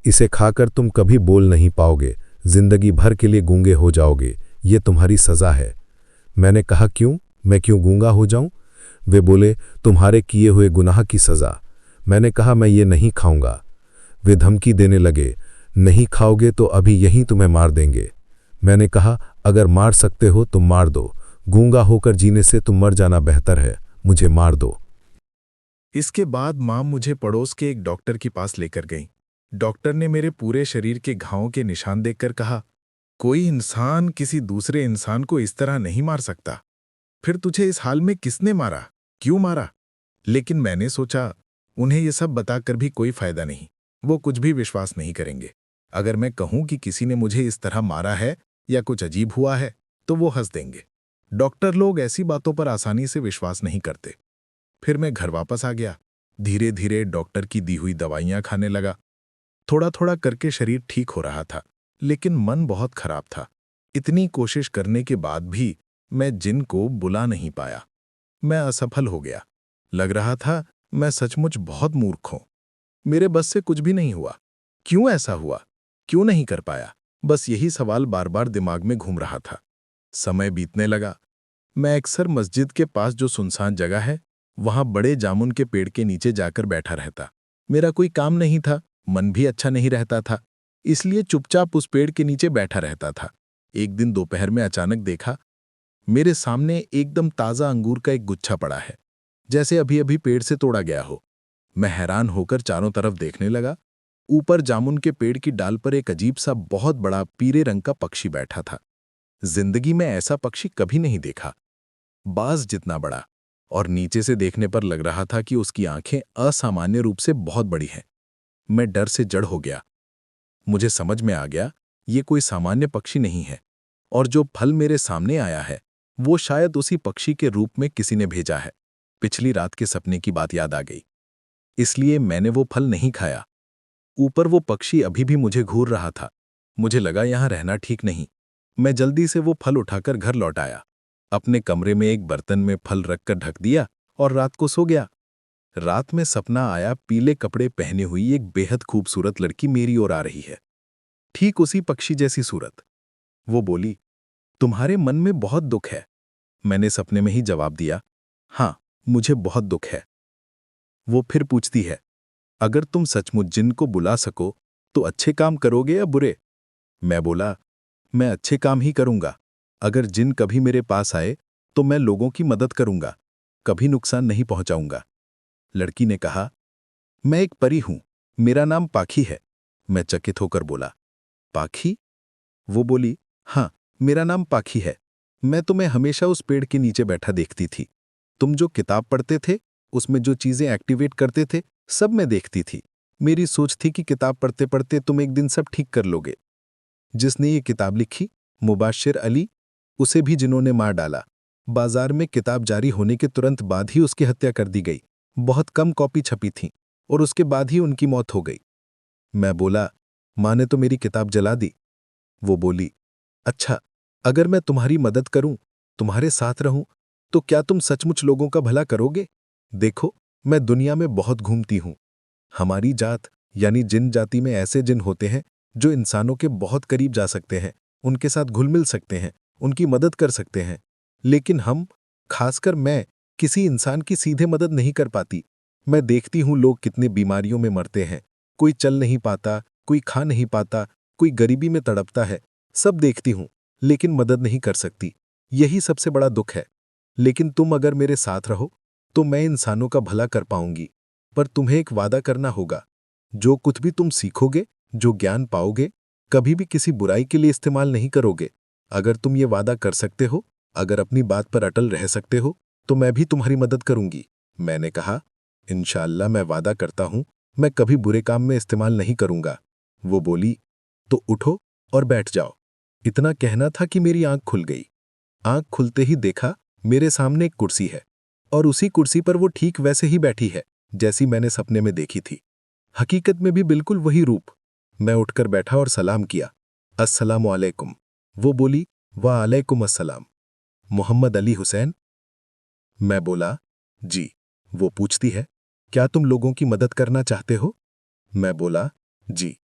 A: इसे खाकर तुम कभी बोल नहीं पाओगे, जिंदगी भर के लिए गूंगे हो जाओगे, ये तुम्हारी सजा है। मैंने कहा, क्यों? मैं क्यों गूंगा हो जाऊं? वे बोले, तुम्हारे किए हुए गुनाह की सजा। मैंने कहा, मैं ये नहीं खाऊंगा। वे धमकी देने लगे, नहीं खाओगे तो अभी यहीं तुम्हें मार देंगे। मैंने कहा, अगर मार सकते हो तो मार दो, गूंगा होकर जीने से तुम मर जाना बेहतर है, मुझे मार दो।
B: इसके बाद मां मुझे पड़ोस के एक डॉक्टर के पास लेकर गई। डॉक्टर ने मेरे पूरे शरीर के घावों के निशान देखकर कहा, कोई इंसान किसी दूसरे इंसान को इस तरह नहीं मार सकता। फिर तुझे इस हाल में किसने मारा, क्यों मारा? लेकिन मैंने सोचा, उन्हें यह सब बताकर भी कोई फायदा नहीं, वो कुछ भी विश्वास नहीं करेंगे। अगर मैं कहूं कि किसी ने मुझे इस तरह मारा है या कुछ अजीब हुआ है, तो वो हंस देंगे। डॉक्टर लोग ऐसी बातों पर आसानी से विश्वास नहीं करते। फिर मैं घर वापस आ गया। धीरे धीरे डॉक्टर की दी हुई दवाइयां खाने लगा। थोड़ा थोड़ा करके शरीर ठीक हो रहा था, लेकिन मन बहुत खराब था। इतनी कोशिश करने के बाद भी मैं जिन को बुला नहीं पाया। मैं असफल हो गया। लग रहा था मैं सचमुच बहुत मूर्ख हूं। मेरे बस से कुछ भी नहीं हुआ। क्यों ऐसा हुआ? क्यों नहीं कर पाया? बस यही सवाल बार बार दिमाग में घूम रहा था। समय बीतने लगा। मैं अक्सर मस्जिद के पास जो सुनसान जगह है, वहां बड़े जामुन के पेड़ के नीचे जाकर बैठा रहता। मेरा कोई काम नहीं था, मन भी अच्छा नहीं रहता था, इसलिए चुपचाप उस पेड़ के नीचे बैठा रहता था। एक दिन दोपहर में अचानक देखा, मेरे सामने एकदम ताज़ा अंगूर का एक गुच्छा पड़ा है, जैसे अभी अभी पेड़ से तोड़ा गया हो। मैं हैरान होकर चारों तरफ देखने लगा। ऊपर जामुन के पेड़ की डाल पर एक अजीब सा बहुत बड़ा पीले रंग का पक्षी बैठा था। जिंदगी में ऐसा पक्षी कभी नहीं देखा। बाज जितना बड़ा, और नीचे से देखने पर लग रहा था कि उसकी आंखें असामान्य रूप से बहुत बड़ी हैं। मैं डर से जड़ हो गया। मुझे समझ में आ गया, ये कोई सामान्य पक्षी नहीं है, और जो फल मेरे सामने आया है वो शायद उसी पक्षी के रूप में किसी ने भेजा है। पिछली रात के सपने की बात याद आ गई, इसलिए मैंने वो फल नहीं खाया। ऊपर वो पक्षी अभी भी मुझे घूर रहा था। मुझे लगा यहां रहना ठीक नहीं। मैं जल्दी से वो फल उठाकर घर लौट आया। अपने कमरे में एक बर्तन में फल रखकर ढक दिया और रात को सो गया। रात में सपना आया, पीले कपड़े पहने हुई एक बेहद खूबसूरत लड़की मेरी ओर आ रही है, ठीक उसी पक्षी जैसी सूरत। वो बोली, तुम्हारे मन में बहुत दुख है। मैंने सपने में ही जवाब दिया, हाँ, मुझे बहुत दुख है। वो फिर पूछती है, अगर तुम सचमुच जिन को बुला सको तो अच्छे काम करोगे या बुरे? मैं बोला, मैं अच्छे काम ही करूंगा। अगर जिन कभी मेरे पास आए तो मैं लोगों की मदद करूंगा, कभी नुकसान नहीं पहुंचाऊंगा। लड़की ने कहा, मैं एक परी हूं, मेरा नाम पाखी है। मैं चकित होकर बोला, पाखी? वो बोली, हाँ, मेरा नाम पाखी है। मैं तुम्हें हमेशा उस पेड़ के नीचे बैठा देखती थी। तुम जो किताब पढ़ते थे, उसमें जो चीजें एक्टिवेट करते थे, सब मैं देखती थी। मेरी सोच थी कि किताब पढ़ते पढ़ते तुम एक दिन सब ठीक कर लोगे। जिसने ये किताब लिखी, मुबाशिर अली, उसे भी जिन्होंने मार डाला। बाजार में किताब जारी होने के तुरंत बाद ही उसकी हत्या कर दी गई। बहुत कम कॉपी छपी थी और उसके बाद ही उनकी मौत हो गई। मैं बोला, माँ ने तो मेरी किताब जला दी। वो बोली, अच्छा, अगर मैं तुम्हारी मदद करूं, तुम्हारे साथ रहूं, तो क्या तुम सचमुच लोगों का भला करोगे? देखो, मैं दुनिया में बहुत घूमती हूं। हमारी जात यानी जिन जाति में ऐसे जिन होते हैं जो इंसानों के बहुत करीब जा सकते हैं, उनके साथ घुल मिल सकते हैं, उनकी मदद कर सकते हैं। लेकिन हम, खासकर मैं, किसी इंसान की सीधे मदद नहीं कर पाती। मैं देखती हूं लोग कितने बीमारियों में मरते हैं। कोई चल नहीं पाता, कोई खा नहीं पाता, कोई गरीबी में तड़पता है। सब देखती हूं, लेकिन मदद नहीं कर सकती। यही सबसे बड़ा दुख है। लेकिन तुम अगर मेरे साथ रहो तो मैं इंसानों का भला कर पाऊंगी। पर तुम्हें एक वादा करना होगा, जो कुछ भी तुम सीखोगे, जो ज्ञान पाओगे, कभी भी किसी बुराई के लिए इस्तेमाल नहीं करोगे। अगर तुम ये वादा कर सकते हो, अगर अपनी बात पर अटल रह सकते हो, तो मैं भी तुम्हारी मदद करूंगी। मैंने कहा, इंशाअल्लाह मैं वादा करता हूं, मैं कभी बुरे काम में इस्तेमाल नहीं करूंगा। वो बोली, तो उठो और बैठ जाओ। इतना कहना था कि मेरी आंख खुल गई। आंख खुलते ही देखा, मेरे सामने एक कुर्सी है और उसी कुर्सी पर वो ठीक वैसे ही बैठी है जैसी मैंने सपने में देखी थी। हकीकत में भी बिल्कुल वही रूप। मैं उठकर बैठा और सलाम किया, अस्सलामु अलैकुम। वो बोली, वाह अलैकुम अस्सलाम, मोहम्मद अली हुसैन? मैं बोला, जी। वो पूछती है, क्या तुम लोगों की मदद करना चाहते हो? मैं बोला, जी।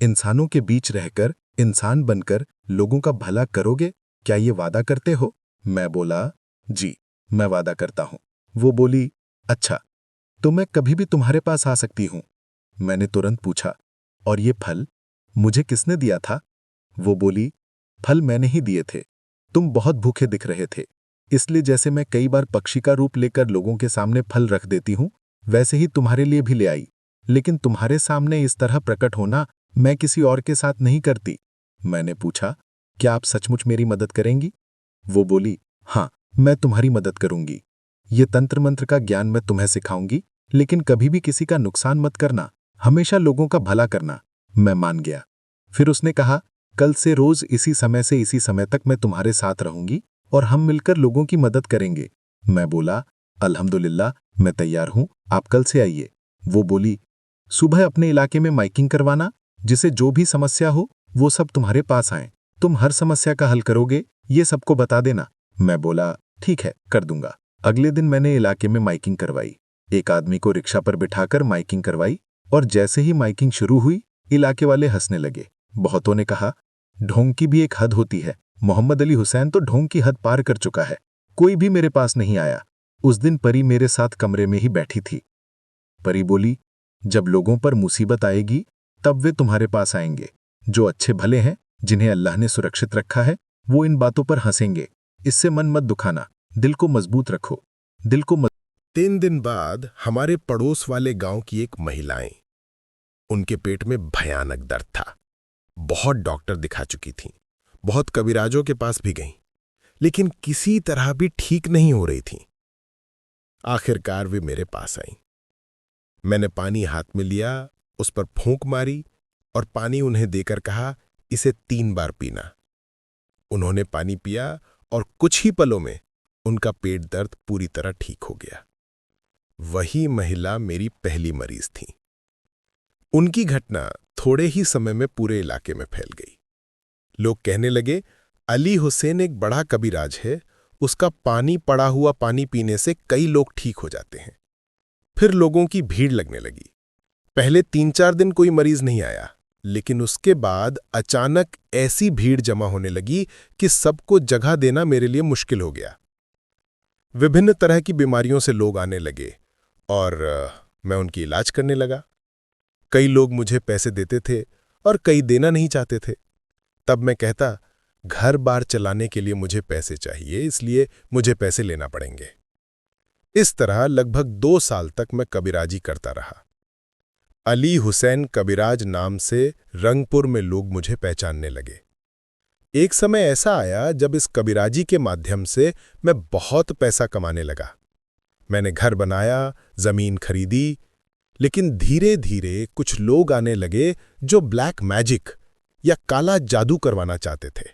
B: इंसानों के बीच रहकर, इंसान बनकर लोगों का भला करोगे, क्या ये वादा करते हो? मैं बोला, जी, मैं वादा करता हूं। वो बोली, अच्छा, तो मैं कभी भी तुम्हारे पास आ सकती हूं? मैंने तुरंत पूछा, और ये फल मुझे किसने दिया था? वो बोली, फल मैंने ही दिए थे। तुम बहुत भूखे दिख रहे थे, इसलिए जैसे मैं कई बार पक्षी का रूप लेकर लोगों के सामने फल रख देती हूं, वैसे ही तुम्हारे लिए भी ले आई। लेकिन तुम्हारे सामने इस तरह प्रकट होना मैं किसी और के साथ नहीं करती। मैंने पूछा, क्या आप सचमुच मेरी मदद करेंगी? वो बोली, हाँ, मैं तुम्हारी मदद करूंगी। ये तंत्र मंत्र का ज्ञान मैं तुम्हें सिखाऊंगी, लेकिन कभी भी किसी का नुकसान मत करना, हमेशा लोगों का भला करना। मैं मान गया। फिर उसने कहा, कल से रोज इसी समय से इसी समय तक मैं तुम्हारे साथ रहूंगी
A: और हम मिलकर लोगों की मदद करेंगे। मैं बोला, अल्हम्दुलिल्लाह, मैं तैयार हूं, आप कल से आइए। वो बोली, सुबह अपने इलाके में माइकिंग करवाना, जिसे जो भी समस्या हो वो सब तुम्हारे पास आए। तुम हर समस्या का हल करोगे, ये सबको बता देना। मैं बोला, ठीक है, कर दूंगा। अगले दिन मैंने इलाके में माइकिंग करवाई। एक आदमी को रिक्शा पर बिठाकर माइकिंग करवाई और जैसे ही माइकिंग शुरू हुई, इलाके वाले हंसने लगे। बहुतों ने कहा, ढोंग की भी एक हद होती है। मोहम्मद अली हुसैन तो ढोंग की हद पार कर चुका है। कोई भी मेरे पास नहीं आया। उस दिन परी मेरे साथ कमरे में ही बैठी थी। परी बोली, जब लोगों पर मुसीबत आएगी तब वे तुम्हारे पास आएंगे। जो अच्छे भले हैं, जिन्हें अल्लाह ने सुरक्षित रखा है, वो इन बातों पर हंसेंगे। इससे मन मत दुखाना, दिल को मजबूत रखो।
D: 3 दिन बाद हमारे पड़ोस वाले गांव की एक महिला आई। उनके पेट में भयानक दर्द था। बहुत डॉक्टर दिखा चुकी थीं, बहुत कबीराजों के पास भी गईं, लेकिन किसी तरह भी ठीक नहीं हो रही थीं। आखिरकार वे मेरे पास आईं। मैंने पानी हाथ में लिया, उस पर फूंक मारी और पानी उन्हें देकर कहा, इसे 3 बार पीना। उन्होंने पानी पिया और कुछ ही पलों में उनका पेट दर्द पूरी तरह ठीक हो गया। वही महिला मेरी पहली मरीज थी। उनकी घटना थोड़े ही समय में पूरे इलाके में फैल गई। लोग कहने लगे, अली हुसैन एक बड़ा कबीराज है, उसका पानी पड़ा हुआ पानी पीने से कई लोग ठीक हो जाते हैं। फिर लोगों की भीड़ लगने लगी। पहले 3-4 दिन कोई मरीज नहीं आया, लेकिन उसके बाद अचानक ऐसी भीड़ जमा होने लगी कि सबको जगह देना मेरे लिए मुश्किल हो गया। विभिन्न तरह की बीमारियों से लोग आने लगे और मैं उनकी इलाज करने लगा। कई लोग मुझे पैसे देते थे और कई देना नहीं चाहते थे। तब मैं कहता, घर बार चलाने के लिए मुझे पैसे चाहिए, इसलिए मुझे पैसे लेना पड़ेंगे। इस तरह लगभग 2 साल तक मैं कबीराजी करता रहा। अली हुसैन कबीराज नाम से रंगपुर में लोग मुझे पहचानने लगे। एक समय ऐसा आया जब इस कबीराजी के माध्यम से मैं बहुत पैसा कमाने लगा। मैंने घर बनाया, जमीन खरीदी, लेकिन धीरे धीरे कुछ लोग आने लगे जो ब्लैक मैजिक या काला जादू करवाना चाहते थे।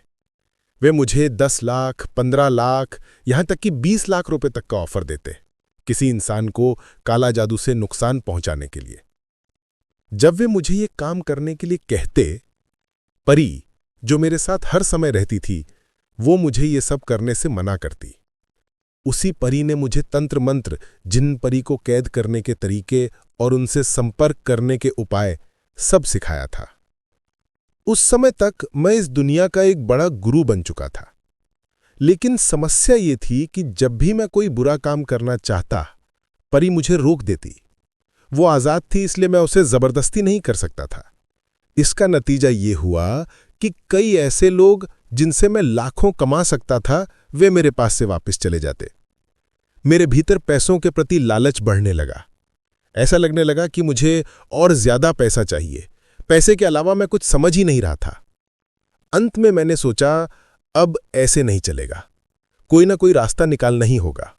D: वे मुझे 10 लाख, 15 लाख, यहां तक कि 20 लाख रुपए तक का ऑफर देते, किसी इंसान को काला जादू से नुकसान पहुंचाने के लिए। जब वे मुझे ये काम करने के लिए कहते, परी जो मेरे साथ हर समय रहती थी, वो मुझे ये सब करने से मना करती। उसी परी ने मुझे तंत्र मंत्र, जिन परी को कैद करने के तरीके और उनसे संपर्क करने के उपाय सब सिखाया था। उस समय तक मैं इस दुनिया का एक बड़ा गुरु बन चुका था। लेकिन समस्या ये थी कि जब भी मैं कोई बुरा काम करना चाहता, परी मुझे रोक देती। वो आजाद थी, इसलिए मैं उसे जबरदस्ती नहीं कर सकता था। इसका नतीजा ये हुआ कि कई ऐसे लोग जिनसे मैं लाखों कमा सकता था, वे मेरे पास से वापस चले जाते। मेरे भीतर पैसों के प्रति लालच बढ़ने लगा। ऐसा लगने लगा कि मुझे और ज्यादा पैसा चाहिए। पैसे के अलावा मैं कुछ समझ ही नहीं रहा था। अंत में मैंने सोचा, अब ऐसे नहीं चलेगा, कोई ना कोई रास्ता निकालना ही होगा।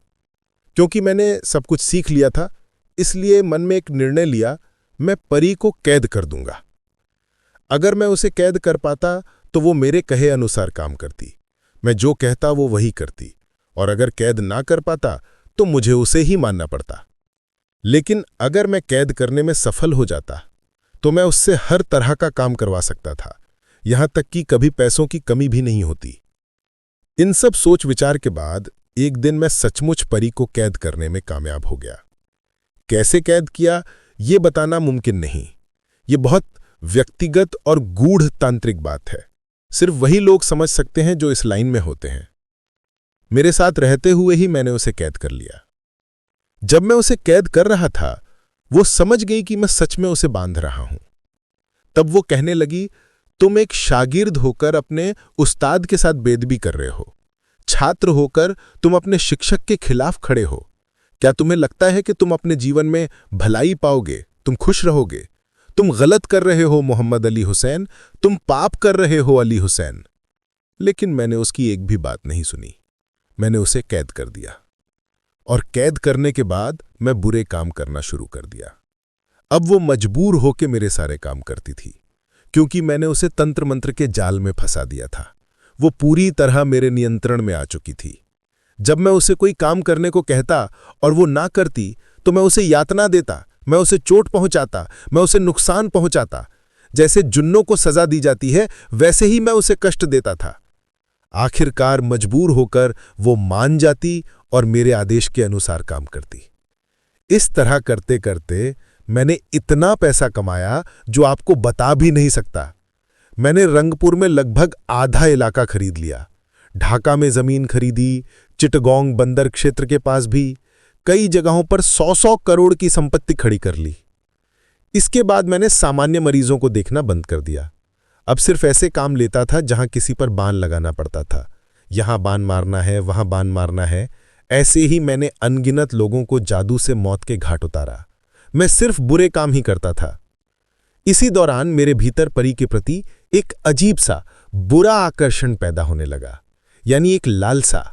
D: क्योंकि मैंने सब कुछ सीख लिया था, इसलिए मन में एक निर्णय लिया, मैं परी को कैद कर दूंगा। अगर मैं उसे कैद कर पाता तो वो मेरे कहे अनुसार काम करती, मैं जो कहता वो वही करती, और अगर कैद ना कर पाता तो मुझे उसे ही मानना पड़ता। लेकिन अगर मैं कैद करने में सफल हो जाता तो मैं उससे हर तरह का काम करवा सकता था, यहां तक कि कभी पैसों की कमी भी नहीं होती। इन सब सोच विचार के बाद एक दिन मैं सचमुच परी को कैद करने में कामयाब हो गया। कैसे कैद किया ये बताना मुमकिन नहीं, ये बहुत व्यक्तिगत और गूढ़ तांत्रिक बात है। सिर्फ वही लोग समझ सकते हैं जो इस लाइन में होते हैं। मेरे साथ रहते हुए ही मैंने उसे कैद कर लिया। जब मैं उसे कैद कर रहा था, वो समझ गई कि मैं सच में उसे बांध रहा हूं। तब वो कहने लगी, तुम एक शागिर्द होकर अपने उस्ताद के साथ बेदबी कर रहे हो, छात्र होकर तुम अपने शिक्षक के खिलाफ खड़े हो। क्या तुम्हें लगता है कि तुम अपने जीवन में भलाई पाओगे, तुम खुश रहोगे? तुम गलत कर रहे हो मोहम्मद अली हुसैन, तुम पाप कर रहे हो अली हुसैन। लेकिन मैंने उसकी एक भी बात नहीं सुनी। मैंने उसे कैद कर दिया, और कैद करने के बाद मैं बुरे काम करना शुरू कर दिया। अब वो मजबूर होकर मेरे सारे काम करती थी, क्योंकि मैंने उसे तंत्र मंत्र के जाल में फंसा दिया था। वो पूरी तरह मेरे नियंत्रण में आ चुकी थी। जब मैं उसे कोई काम करने को कहता और वो ना करती तो मैं उसे यातना देता, मैं उसे चोट पहुंचाता, मैं उसे नुकसान पहुंचाता। जैसे जुन्नों को सजा दी जाती है वैसे ही मैं उसे कष्ट देता था। आखिरकार मजबूर होकर वो मान जाती और मेरे आदेश के अनुसार काम करती। इस तरह करते करते मैंने इतना पैसा कमाया जो आपको बता भी नहीं सकता। मैंने रंगपुर में लगभग आधा इलाका खरीद लिया, ढाका में जमीन खरीदी, चिटगोंग बंदर क्षेत्र के पास भी कई जगहों पर 100-100 करोड़ की संपत्ति खड़ी कर ली। इसके बाद मैंने सामान्य मरीजों को देखना बंद कर दिया। अब सिर्फ ऐसे काम लेता था जहां किसी पर बाण लगाना पड़ता था। यहां बाण मारना है, वहां बाण मारना है। ऐसे ही मैंने अनगिनत लोगों को जादू से मौत के घाट उतारा। मैं सिर्फ बुरे काम ही करता था। इसी दौरान मेरे भीतर परी के प्रति एक अजीब सा बुरा आकर्षण पैदा होने लगा, यानी एक लालसा।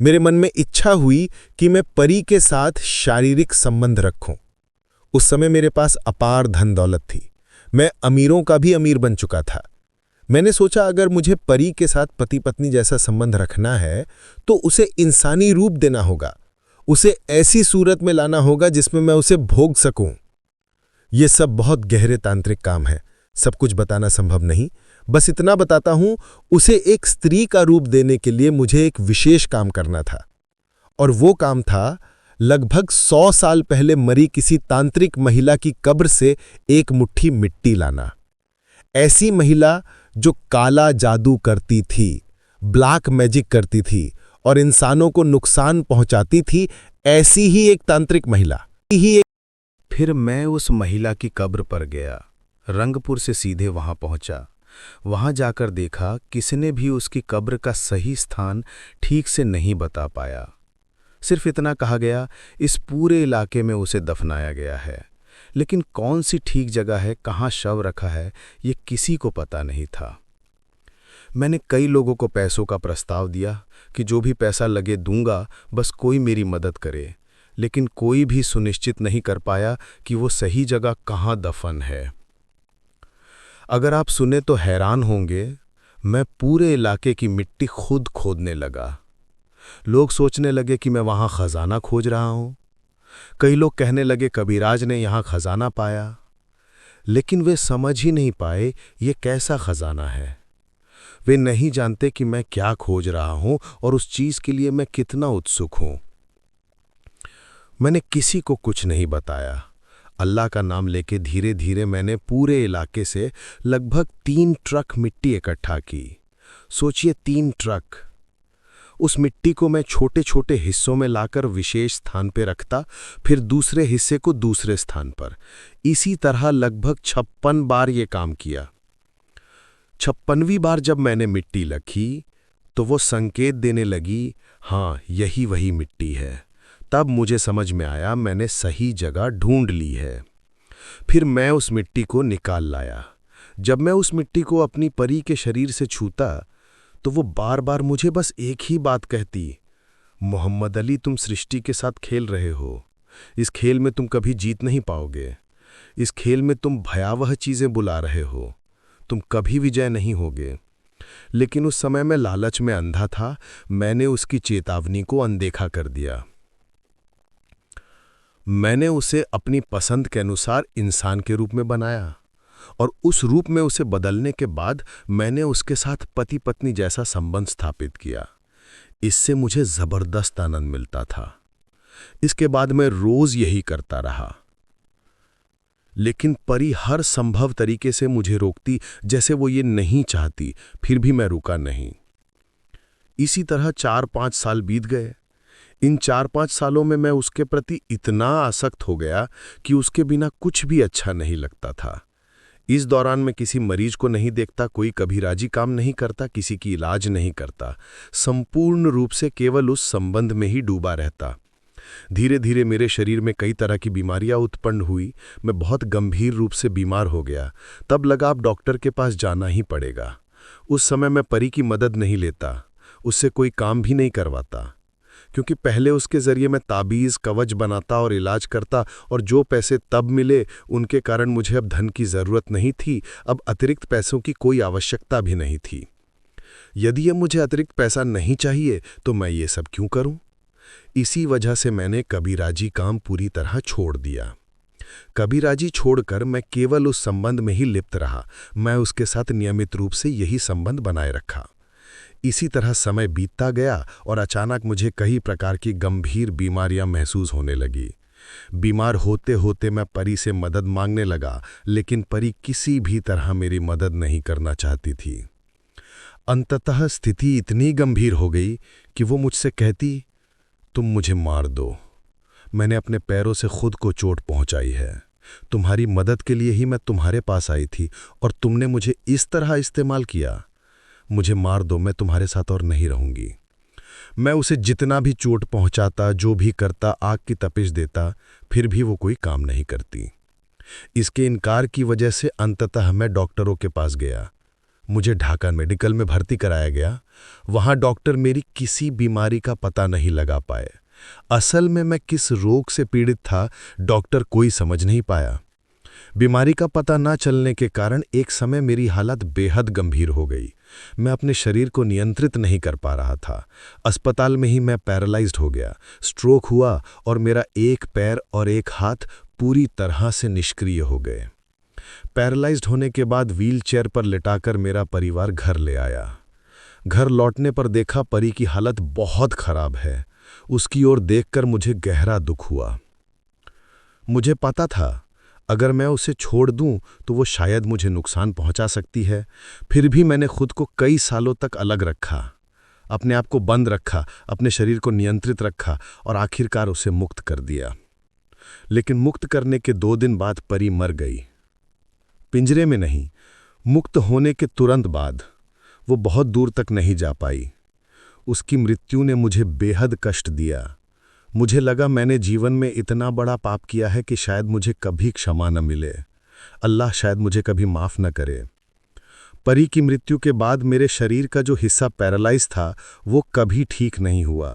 D: मेरे मन में इच्छा हुई कि मैं परी के साथ शारीरिक संबंध रखूं। उस समय मेरे पास अपार धन दौलत थी। मैं अमीरों का भी अमीर बन चुका था। मैंने सोचा अगर मुझे परी के साथ पति पत्नी जैसा संबंध रखना है तो उसे इंसानी रूप देना होगा, उसे ऐसी सूरत में लाना होगा जिसमें मैं उसे भोग सकूं। ये सब बहुत गहरे तांत्रिक काम है, सब कुछ बताना संभव नहीं। बस इतना बताता हूं, उसे एक स्त्री का रूप देने के लिए मुझे एक विशेष काम करना था। और वो काम था लगभग 100 साल पहले मरी किसी तांत्रिक महिला की कब्र से एक मुट्ठी मिट्टी लाना। ऐसी महिला जो काला जादू करती थी, ब्लैक मैजिक करती थी और इंसानों को नुकसान पहुंचाती थी, ऐसी ही एक तांत्रिक महिला
C: फिर मैं उस महिला की कब्र पर गया, रंगपुर से सीधे वहां पहुंचा। वहां जाकर देखा किसने भी उसकी कब्र का सही स्थान ठीक से नहीं बता पाया। सिर्फ इतना कहा गया, इस पूरे इलाके में उसे दफनाया गया है, लेकिन कौन सी ठीक जगह है, कहाँ शव रखा है, ये किसी को पता नहीं था। मैंने कई लोगों को पैसों का प्रस्ताव दिया कि जो भी पैसा लगे दूंगा, बस कोई मेरी मदद करे, लेकिन कोई भी सुनिश्चित नहीं कर पाया कि वो सही जगह कहाँ दफन है। अगर आप सुने तो हैरान होंगे, मैं पूरे इलाके की मिट्टी खुद खोदने लगा। लोग सोचने लगे कि मैं वहां खजाना खोज रहा हूं। कई लोग कहने लगे कबीराज ने यहां खजाना पाया, लेकिन वे समझ ही नहीं पाए ये कैसा खजाना है। वे नहीं जानते कि मैं क्या खोज रहा हूं और उस चीज के लिए मैं कितना उत्सुक हूं। मैंने किसी को कुछ नहीं बताया। अल्लाह का नाम लेके धीरे धीरे मैंने पूरे इलाके से लगभग 3 ट्रक मिट्टी इकट्ठा की। सोचिए 3 ट्रक। उस मिट्टी को मैं छोटे छोटे हिस्सों में लाकर विशेष स्थान पर रखता, फिर दूसरे हिस्से को दूसरे स्थान पर। इसी तरह लगभग 56 बार ये काम किया। 56वीं बार जब मैंने मिट्टी रखी तो वो संकेत देने लगी, हाँ यही वही मिट्टी है। तब मुझे समझ में आया मैंने सही जगह ढूंढ ली है। फिर मैं उस मिट्टी को निकाल लाया। जब मैं उस मिट्टी को अपनी परी के शरीर से छूता तो वो बार बार मुझे बस एक ही बात कहती, मोहम्मद अली तुम सृष्टि के साथ खेल रहे हो। इस खेल में तुम कभी जीत नहीं पाओगे। इस खेल में तुम भयावह चीजें बुला रहे हो, तुम कभी विजय नहीं होगे। लेकिन उस समय मैं लालच में अंधा था, मैंने उसकी चेतावनी को अनदेखा कर दिया। मैंने उसे अपनी पसंद के अनुसार इंसान के रूप में बनाया और उस रूप में उसे बदलने के बाद मैंने उसके साथ पति पत्नी जैसा संबंध स्थापित किया। इससे मुझे जबरदस्त आनंद मिलता था। इसके बाद मैं रोज यही करता रहा, लेकिन परी हर संभव तरीके से मुझे रोकती, जैसे वो ये नहीं चाहती। फिर भी मैं रुका नहीं। इसी तरह 4-5 साल बीत गए। इन 4-5 सालों में मैं उसके प्रति इतना आसक्त हो गया कि उसके बिना कुछ भी अच्छा नहीं लगता था। इस दौरान मैं किसी मरीज को नहीं देखता, कोई कबीराजी काम नहीं करता, किसी की इलाज नहीं करता। संपूर्ण रूप से केवल उस संबंध में ही डूबा रहता। धीरे धीरे मेरे शरीर में कई तरह की बीमारियां उत्पन्न हुई। मैं बहुत गंभीर रूप से बीमार हो गया। तब लगा अब डॉक्टर के पास जाना ही पड़ेगा। उस समय मैं परी की मदद नहीं लेता, उससे कोई काम भी नहीं करवाता, क्योंकि पहले उसके जरिए मैं ताबीज़ कवच बनाता और इलाज करता, और जो पैसे तब मिले उनके कारण मुझे अब धन की ज़रूरत नहीं थी। अब अतिरिक्त पैसों की कोई आवश्यकता भी नहीं थी।
D: यदि ये मुझे अतिरिक्त पैसा नहीं चाहिए तो मैं ये सब क्यों करूं? इसी वजह से मैंने कबीराजी काम पूरी तरह छोड़ दिया। कबीराजी छोड़कर मैं केवल उस संबंध में ही लिप्त रहा। मैं उसके साथ नियमित रूप से यही संबंध बनाए रखा। इसी तरह समय बीतता गया और अचानक मुझे कई प्रकार की गंभीर बीमारियां महसूस होने लगी। बीमार होते होते मैं परी से मदद मांगने लगा, लेकिन परी किसी भी तरह मेरी मदद नहीं करना चाहती थी। अंततः स्थिति इतनी गंभीर हो गई कि वो मुझसे कहती, तुम मुझे मार दो, मैंने अपने पैरों से खुद को चोट पहुंचाई है। तुम्हारी मदद के लिए ही मैं तुम्हारे पास आई थी और तुमने मुझे इस तरह इस्तेमाल किया। मुझे मार दो, मैं तुम्हारे साथ और नहीं रहूंगी। मैं उसे जितना भी चोट पहुंचाता, जो भी करता, आग की तपिश देता, फिर भी वो कोई काम नहीं करती। इसके इनकार की वजह से अंततः मैं डॉक्टरों के पास गया। मुझे ढाका मेडिकल में भर्ती कराया गया। वहां डॉक्टर मेरी किसी बीमारी का पता नहीं लगा पाए। असल में मैं किस रोग से पीड़ित था, डॉक्टर कोई समझ नहीं पाया। बीमारी का पता न चलने के कारण एक समय मेरी हालत बेहद गंभीर हो गई। मैं अपने शरीर को नियंत्रित नहीं कर पा रहा था। अस्पताल में ही मैं पैरालाइज्ड हो गया। स्ट्रोक हुआ और मेरा एक पैर और एक हाथ पूरी तरह से निष्क्रिय हो गए। पैरालाइज्ड होने के बाद व्हीलचेयर पर लिटाकर मेरा परिवार घर ले आया। घर लौटने पर देखा परी की हालत बहुत खराब है। उसकी ओर देखकर मुझे गहरा दुख हुआ। मुझे पता था अगर मैं उसे छोड़ दूं तो वो शायद मुझे नुकसान पहुंचा सकती है। फिर भी मैंने खुद को कई सालों तक अलग रखा, अपने आप को बंद रखा, अपने शरीर को नियंत्रित रखा और आखिरकार उसे मुक्त कर दिया। लेकिन मुक्त करने के 2 दिन बाद परी मर गई। पिंजरे में नहीं, मुक्त होने के तुरंत बाद। वो बहुत दूर तक नहीं जा पाई। उसकी मृत्यु ने मुझे बेहद कष्ट दिया। मुझे लगा मैंने जीवन में इतना बड़ा पाप किया है कि शायद मुझे कभी क्षमा न मिले। अल्लाह शायद मुझे कभी माफ न करे। परी की मृत्यु के बाद मेरे शरीर का जो हिस्सा पैरालाइज था वो कभी ठीक नहीं हुआ।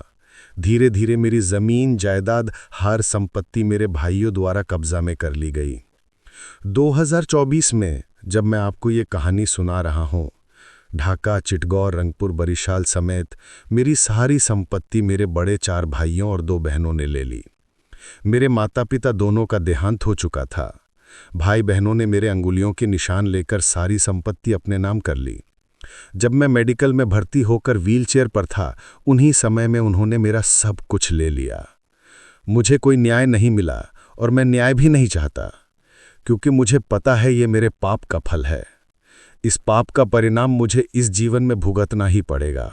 D: धीरे धीरे मेरी जमीन, जायदाद, हर संपत्ति मेरे भाइयों द्वारा कब्जा में कर ली गई। 2024 में जब मैं आपको ये कहानी सुना रहा हूँ, ढाका, चिटगौर, रंगपुर, बरिशाल समेत मेरी सारी संपत्ति मेरे बड़े 4 भाइयों और 2 बहनों ने ले ली। मेरे माता पिता दोनों का देहांत हो चुका था। भाई बहनों ने मेरे अंगुलियों के निशान लेकर सारी संपत्ति अपने नाम कर ली। जब मैं मेडिकल में भर्ती होकर व्हीलचेयर पर था, उन्हीं समय में उन्होंने मेरा सब कुछ ले लिया। मुझे कोई न्याय नहीं मिला और मैं न्याय भी नहीं चाहता, क्योंकि मुझे पता है ये मेरे पाप का फल है। इस पाप का परिणाम मुझे इस जीवन में भुगतना ही पड़ेगा।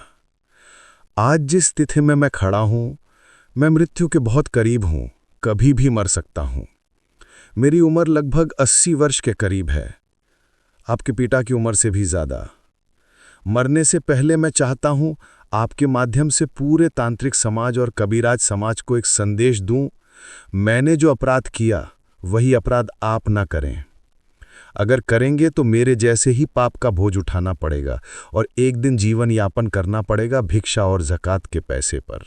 D: आज जिस स्थिति में मैं खड़ा हूं, मैं मृत्यु के बहुत करीब हूं, कभी भी मर सकता हूं। मेरी उम्र लगभग 80 वर्ष के करीब है, आपके पिता की उम्र से भी ज़्यादा। मरने से पहले मैं चाहता हूं आपके माध्यम से पूरे तांत्रिक समाज और कबीराज समाज को एक संदेश दूं, मैंने जो अपराध किया वही अपराध आप ना करें। अगर करेंगे तो मेरे जैसे ही पाप का बोझ उठाना पड़ेगा और एक दिन जीवन यापन करना पड़ेगा भिक्षा और ज़कात के पैसे पर।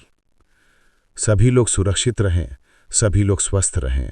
D: सभी लोग सुरक्षित रहें, सभी लोग स्वस्थ रहें।